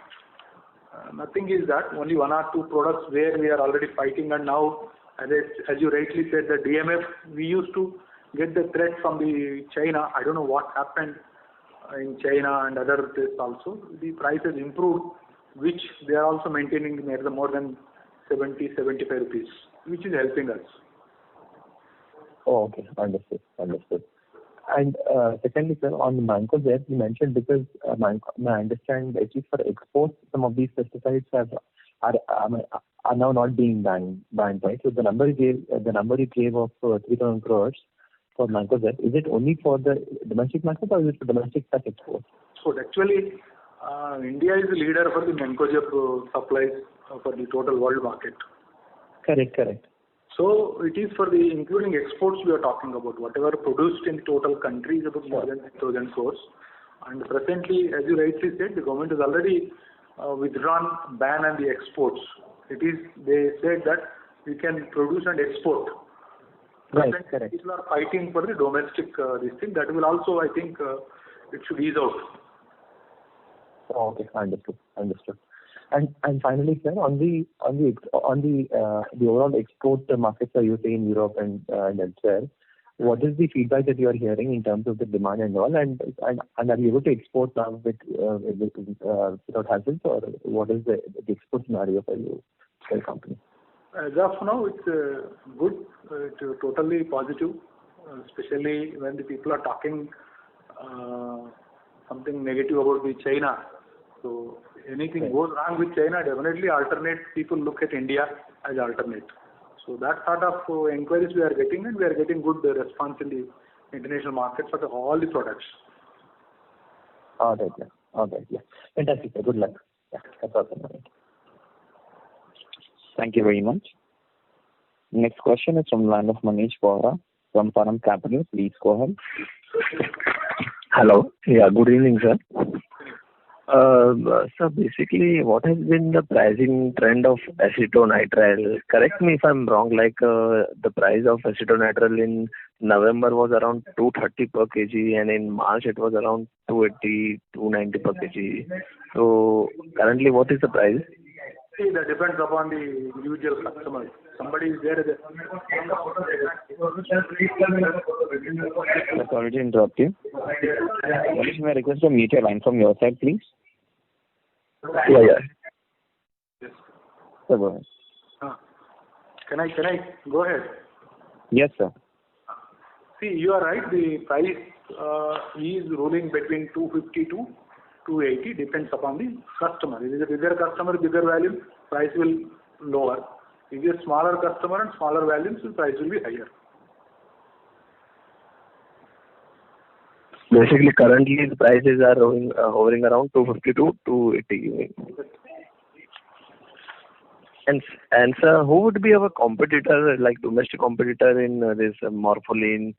nothing is that, only one or two products where we are already fighting, and now, as you rightly said, the DMF, we used to get the threat from the China. I don't know what happened in China and other places also. The price has improved, which they are also maintaining near the more than 70-75 rupees, which is helping us. Oh, okay. Understood. And secondly, sir, on the Mancozeb, you mentioned because I understand at least for exports, some of these pesticides are now not being banned, right? So the number you gave of 3,000 crores for Mancozeb, is it only for the domestic market or is it for domestic plus exports? So actually, India is the leader for the Mancozeb supplies for the total world market. Correct. So it is for the including exports we are talking about. Whatever produced in the total country is about more than 6,000 crores. And presently, as you rightly said, the government has already withdrawn ban on the exports. They said that we can produce and export. Right, correct. People are fighting for the domestic this thing. That will also, I think, it should ease out. Oh, okay, understood. And finally, sir, on the overall export markets that you say in Europe and elsewhere, what is the feedback that you are hearing in terms of the demand and all, and are you able to export now without hassles, or what is the export scenario for you, for your company? As of now, it's good. It's totally positive, especially when the people are talking something negative about the China. So anything goes wrong with China, definitely alternate people look at India as alternate. So that sort of inquiries we are getting, and we are getting good response in the international market for all the products. All right, yeah. Fantastic, sir. Good luck. Yeah, that's all from my end. Thank you very much. Next question is from the line of Manish Vora from Param Capital. Please go ahead. Hello. Yeah, good evening, sir. So basically, what has been the pricing trend of acetonitrile? Correct me if I'm wrong, the price of acetonitrile in November was around 230 per kg, and in March it was around 280, 290 per kg. So currently, what is the price? See, that depends upon the individual customer. Somebody is there. Sorry to interrupt you. Manish, may I request to mute your line from your side, please? Yeah. Yes. Sir, go ahead. Can I go ahead? Yes, sir. See, you are right. The price is ruling between 250 to 280, depends upon the customer. If it is a bigger customer, bigger volume, price will lower. If it is a smaller customer and smaller volumes, the price will be higher. Basically, currently the prices are hovering around 250 to 280. And sir, who would be our competitor, like domestic competitor in this Morpholin,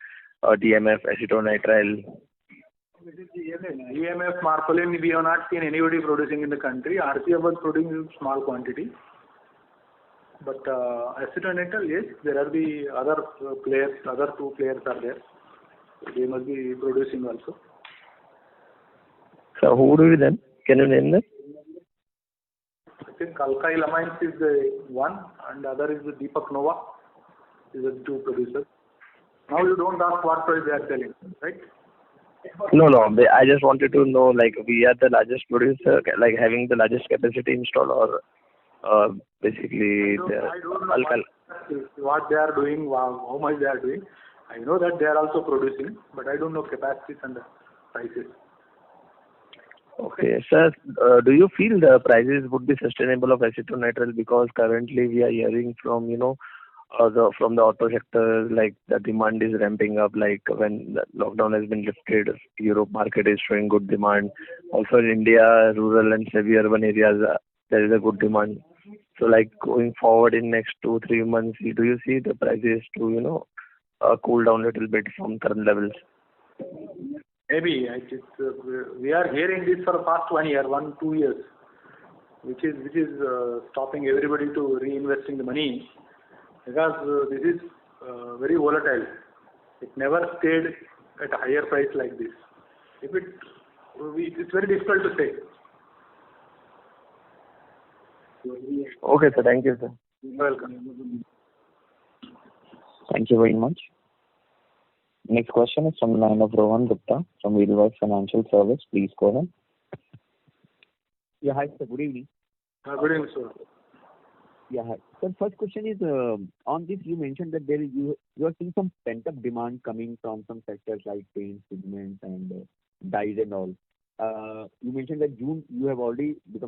DMF, acetonitrile? DMF, Morpholin, we have not seen anybody producing in the country. RCF was producing in small quantity. But acetonitrile, yes, there are the other players, other two players are there. They must be producing also. So who would be them? Can you name them? I think Alkyl Amines is the one, and the other is the Deepak Nova. These are the two producers. Now you don't ask what price they are selling, right? No. I just wanted to know, we are the largest producer, having the largest capacity installed, or basically I don't know what they are doing, how much they are doing. I know that they are also producing, but I don't know capacities and the prices. Okay, sir. Do you feel the prices would be sustainable of acetonitrile, because currently we are hearing from from the auto sector, the demand is ramping up, when the lockdown has been lifted, Europe market is showing good demand. Also in India, rural and semi-urban areas, there is a good demand. So like going forward in next 2-3 months, do you see the prices to cool down a little bit from current levels? Maybe. We are hearing this for the past 1 year, 2 years, which is stopping everybody to reinvesting the money, because this is very volatile. It never stayed at a higher price like this. It's very difficult to say. Okay, sir. Thank you, sir. Welcome. Thank you very much. Next question is from the line of Rohan Gupta from Edelweiss Financial Service. Please go ahead. Yeah, hi, sir. Good evening. Good evening, sir. Yeah, hi. So first question is, on this you mentioned that you are seeing some pent-up demand coming from some sectors like paints, pigments and dyes and all. You mentioned that June you have already you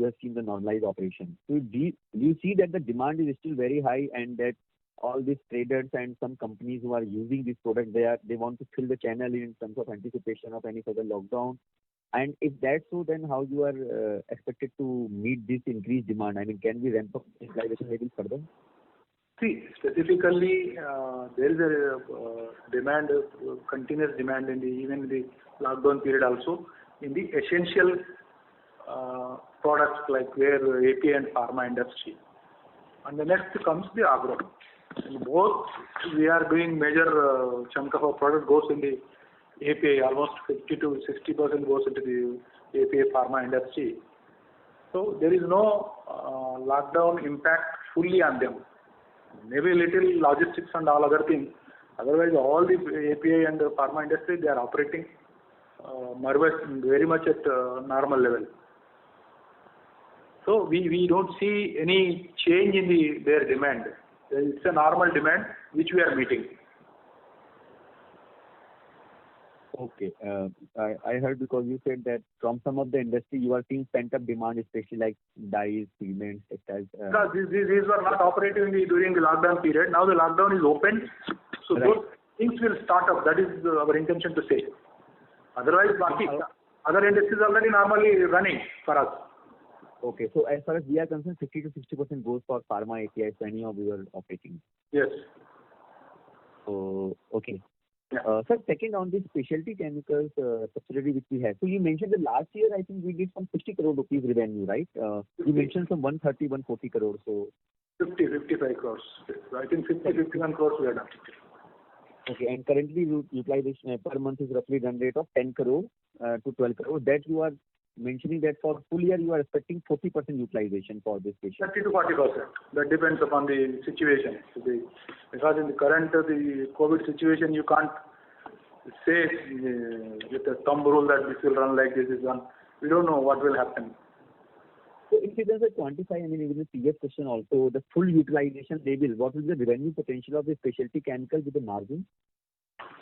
have seen the normalized operation. So do you see that the demand is still very high and that all these traders and some companies who are using this product, they want to fill the channel in terms of anticipation of any further lockdown? And if that's so, then how you are expected to meet this increased demand? I mean, can we ramp up utilization maybe further? See, specifically, there is a demand, continuous demand even in the lockdown period also, in the essential products like where API and pharma industry. And the next comes the agro. In both, we are doing major chunk of our product goes in the API, almost 50 to 60% goes into the API pharma industry. So there is no lockdown impact fully on them. Maybe a little logistics and all other things. Otherwise, all the API and the pharma industry, they are operating very much at normal level. So we don't see any change in their demand. It's a normal demand which we are meeting. Okay. I heard because you said that from some of the industry you are seeing pent-up demand, especially like dyes, pigments, textiles. These were not operating during the lockdown period. Now the lockdown is open, so right. Those things will start up. That is our intention to say. Otherwise, other industries are already normally running for us. Okay, so as far as we are concerned, 50 to 60% goes for pharma APIs, so any of you are operating. Yes. So, okay. Yeah. Sir, second on this specialty chemicals subsidiary which we have. So you mentioned that last year I think we did some 60 crore rupees revenue, right? You mentioned some 130, 140 crore. So 55 crores. I think 51 crores we are done. Okay, and currently utilization per month is roughly run rate of 10 crore to 12 crore. That you are mentioning that for full year you are expecting 40% utilization for this specialty. 30 to 40%. That depends upon the situation. Because in the current the COVID situation, you can't say with a thumb rule that this will run like this is one. We don't know what will happen. So if you just quantify, I mean, even the previous question also, the full utilization level, what is the revenue potential of the specialty chemical with the margin?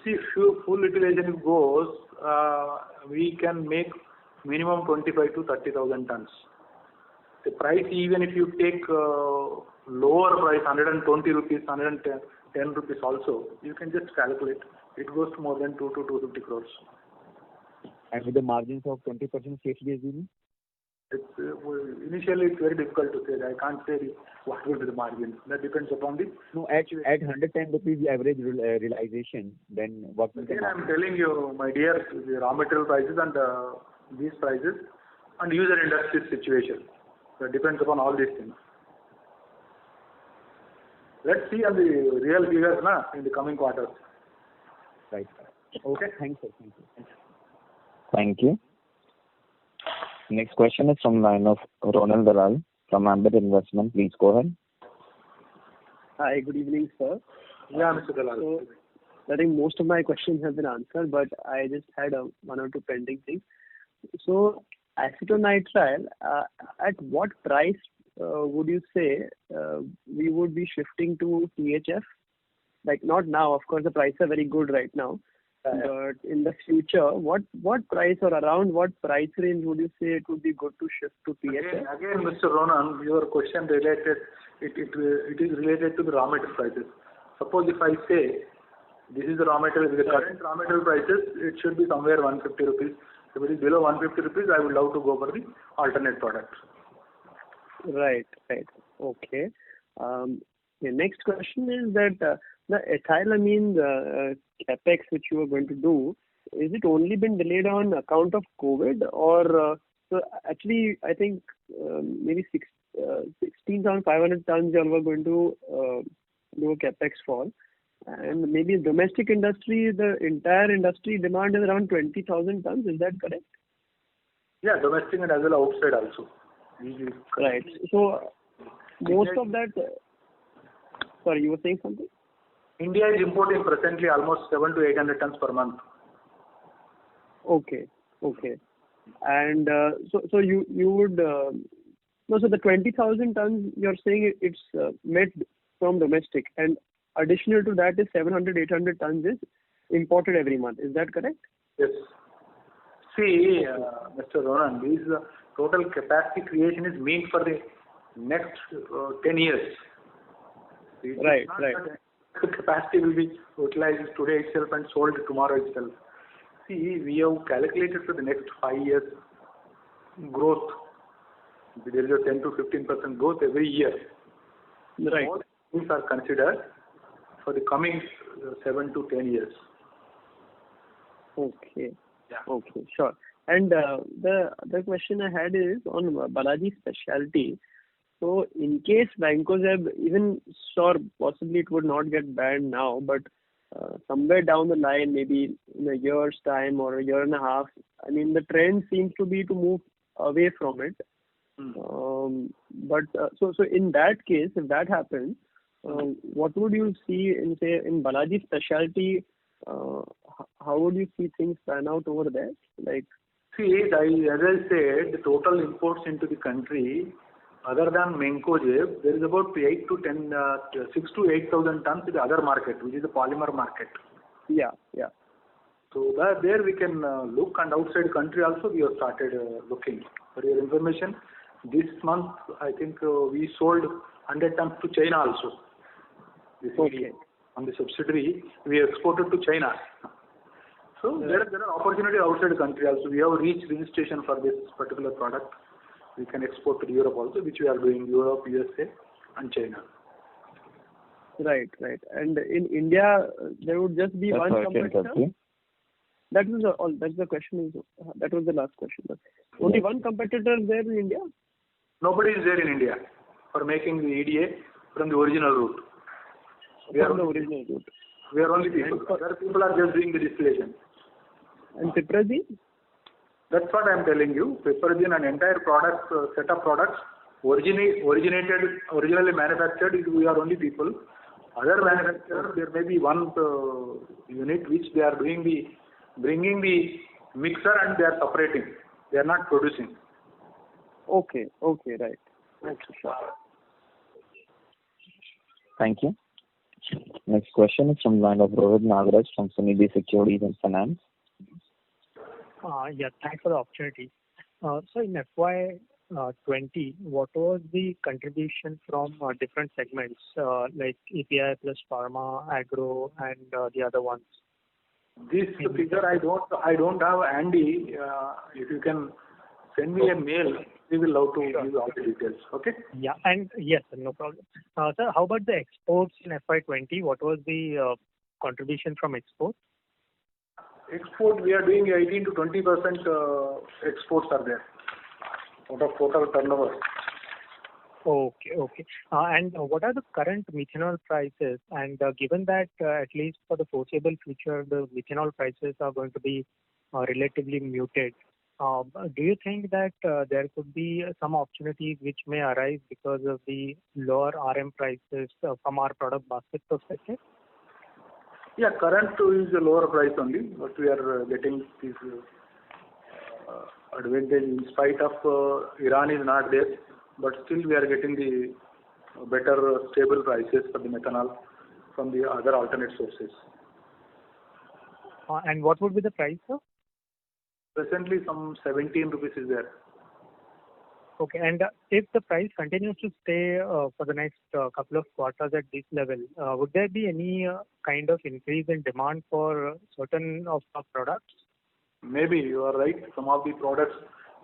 See, if full utilization goes, we can make minimum 25 to 30,000 tons. The price, even if you take lower price, 120 rupees, 110 rupees also, you can just calculate. It goes to more than 2 to 250 crores. And with the margins of 20% safely assuming? Initially, it's very difficult to say. I can't say what will be the margin. That depends upon the... No, at 110 rupees average realization, then what will Again, I'm telling you, my dear, the raw material prices and these prices and user industry situation. So it depends upon all these things. Let's see on the real figures in the coming quarters. Right. Okay, thank you. Thank you. Next question is from line of Ronald Dalal from Ambit Investment. Please go ahead. Hi, good evening, sir. Yeah, Mr. Dalal. So, I think most of my questions have been answered, but I just had one or two pending things. So, acetonitrile, at what price would you say we would be shifting to THF? Like not now, of course, the prices are very good right now. But in the future, what price or around what price range would you say it would be good to shift to THF? Again, Mr. Ronan, your question related, it is related to the raw material prices. Suppose if I say this is the raw material, with the current raw material prices, it should be somewhere 150 rupees. If it is below 150 rupees, I would love to go for the alternate product. Right. Okay. The next question is that the ethylamine capex which you are going to do, is it only been delayed on account of COVID, or so actually I think maybe 16,500 tons you all were going to do a capex for, and maybe domestic industry, the entire industry demand is around 20,000 tons. Is that correct? Yeah, domestic and as well outside also. Right. So most of that. Sorry, you were saying something? India is importing presently almost 700 to 800 tons per month. Okay. And so you would no, so the 20,000 tons you're saying it's met from domestic, and additional to that is 700 800 tons is imported every month. Is that correct? Yes. See, Mr. Ronan, this total capacity creation is meant for the next 10 years. Right. The capacity will be utilized today itself and sold tomorrow itself. See, we have calculated for the next 5 years growth. There is a 10 to 15% growth every year. Right. All things are considered for the coming 7 to 10 years. Okay. Yeah. Okay, sure. And the other question I had is on Balaji Specialty. So in case Mancozeb, even sure, possibly it would not get banned now, but somewhere down the line, maybe in a year's time or a year and a half, I mean, the trend seems to be to move away from it. But so in that case, if that happens, what would you see in, say, in Balaji Specialty? How would you see things pan out over there? Like, see, as I said, the total imports into the country, other than Mancozeb, there is about 6 to 8,000 tons in the other market, which is the polymer market. Yeah. So there we can look, and outside country also we have started looking. For your information, this month I think we sold 100 tons to China also. Okay. On the subsidiary, we exported to China. So there are opportunities outside the country also. We have reached registration for this particular product. We can export to Europe also, which we are doing, Europe, USA and China. Right. And in India, there would just be one competitor. That was all. That's the question. That was the last question. Only one competitor there in India? Nobody is there in India for making the EDA from the original route. We are only people. Other people are just doing the distillation. And Piperazine? That's what I am telling you. Piperazine, an entire product, set of products, originally manufactured, we are only people. Other manufacturers, there may be one unit which they are bringing the mixer and they are separating. They are not producing. Okay, right. Okay, sure. Thank you. Next question is from the line of Rohit Nagraj from Sunidhi Securities and Finance. Yeah, thanks for the opportunity. So in FY20, what was the contribution from different segments like API plus pharma, agro, and the other ones? This figure I don't have handy. If you can send me a mail, we will love to give all the details. Okay? Yeah, and yes, no problem. Sir, how about the exports in FY20? What was the contribution from exports? Export, we are doing 18 to 20% exports are there out of total turnover. Okay. And what are the current methanol prices? And given that at least for the foreseeable future, the methanol prices are going to be relatively muted, do you think that there could be some opportunities which may arise because of the lower RM prices from our product basket perspective? Yeah, current is a lower price only, but we are getting this advantage in spite of Iran is not there, but still we are getting the better stable prices for the methanol from the other alternate sources. And what would be the price, sir? Presently some 17 rupees is there. Okay, and if the price continues to stay for the next couple of quarters at this level, would there be any kind of increase in demand for certain of our products? Maybe, you are right. Some of the products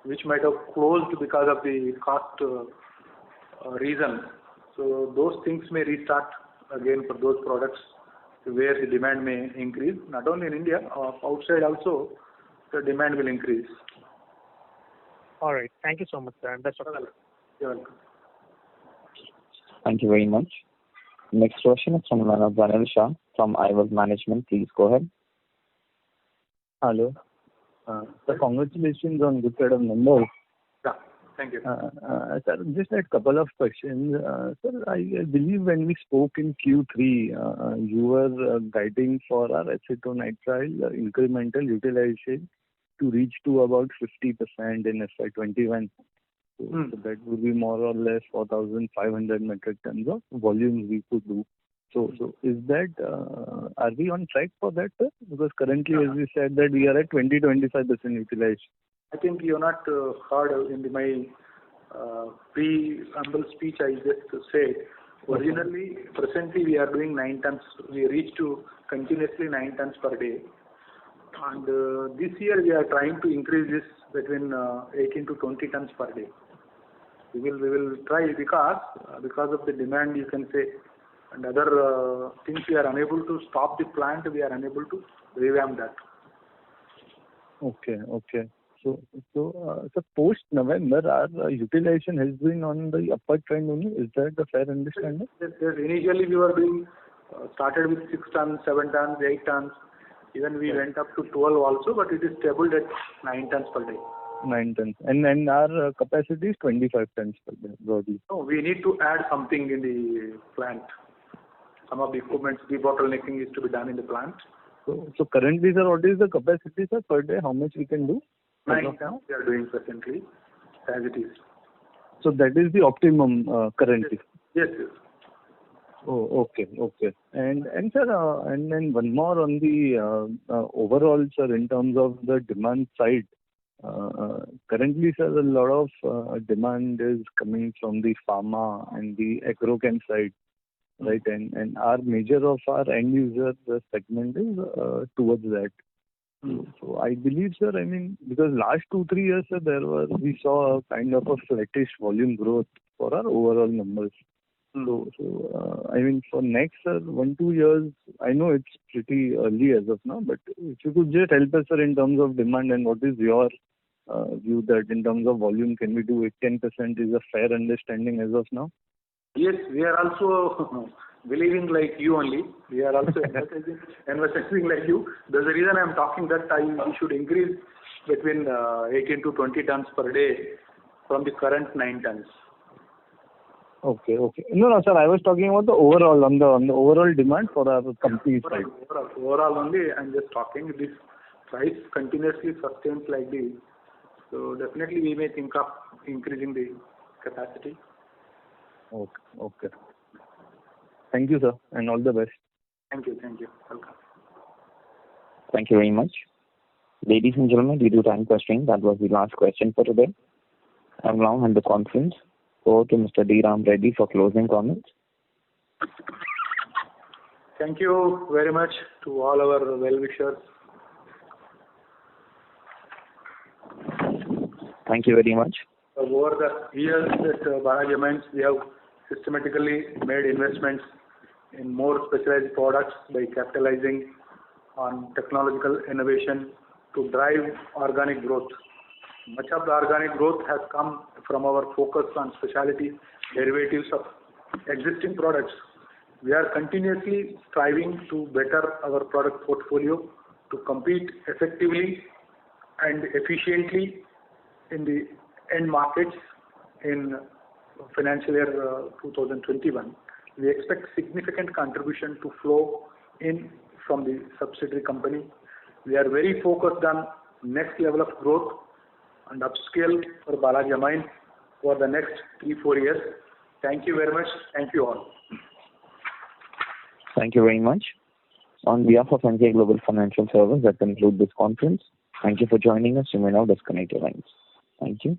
which might have closed because of the cost reason. So those things may restart again for those products where the demand may increase. Not only in India, outside also the demand will increase. All right. Thank you so much, sir. And best of luck. You're welcome. Thank you very much. Next question is from Dhanil Shah from iWealth Management. Please go ahead. Hello. So congratulations on good set of numbers. Yeah, thank you. Sir, just a couple of questions. Sir, I believe when we spoke in Q3, you were guiding for our acetonitrile incremental utilization to reach to about 50% in FY21. So that would be more or less 4,500 metric tons of volumes we could do. So is that, are we on track for that, sir? Because currently, as we said, that we are at 20-25% utilization. I think you not heard in my pre-humble speech I just said. Originally, presently we are doing 9 tons. We reach to continuously 9 tons per day. And this year we are trying to increase this between 18 to 20 tons per day. We will try because of the demand, you can say, and other things we are unable to stop the plant. We are unable to revamp that. Okay. So post November, our utilization has been on the upward trend only. Is that the fair understanding? Yes. Initially we were doing started with 6 tons, 7 tons, 8 tons. Even we went up to 12 also, but it is stable at 9 tons per day. 9 tons. And our capacity is 25 tons per day, broadly. No, we need to add something in the plant. Some of the equipment, debottlenecking is to be done in the plant. So currently, sir, what is the capacity, sir, per day? How much we can do? 9 tons we are doing presently, as it is. So that is the optimum currently? Yes. Oh, okay. And sir, and then one more on the overall, sir, in terms of the demand side. Currently, sir, a lot of demand is coming from the pharma and the agrochem side, right? And our major of our end user segment is towards that. So I believe, sir, I mean, because last 2-3 years, sir, we saw a kind of a flattish volume growth for our overall numbers. So I mean, for next 1-2 years, I know it's pretty early as of now, but if you could just help us, sir, in terms of demand and what is your view that in terms of volume, can we do it 10% is a fair understanding as of now? Yes, we are also believing like you only. We are also emphasizing like you. There's a reason I'm talking that we should increase between 18 to 20 tons per day from the current 9 tons. Okay. No, sir, I was talking about the overall, on the overall demand for our company side. Overall only, I'm just talking. This price continuously sustains like this. So definitely we may think of increasing the capacity. Okay. Thank you, sir, and all the best. Thank you. Welcome. Thank you very much. Ladies and gentlemen, due to time constraint, that was the last question for today. I will now hand the conference over to Mr. D. Ram Reddy for closing comments. Thank you very much to all our well-wishers. Thank you very much. Over the years at Balaji Amines, we have systematically made investments in more specialized products by capitalizing on technological innovation to drive organic growth. Much of the organic growth has come from our focus on specialty derivatives of existing products. We are continuously striving to better our product portfolio to compete effectively and efficiently in the end markets in financial year 2021. We expect significant contribution to flow in from the subsidiary company. We are very focused on next level of growth and upscale for Balaji Amines for the next 3-4 years. Thank you very much. Thank you all. Thank you very much. On behalf of Emkay Global Financial Services, that concludes this conference. Thank you for joining us. You may now disconnect your lines. Thank you.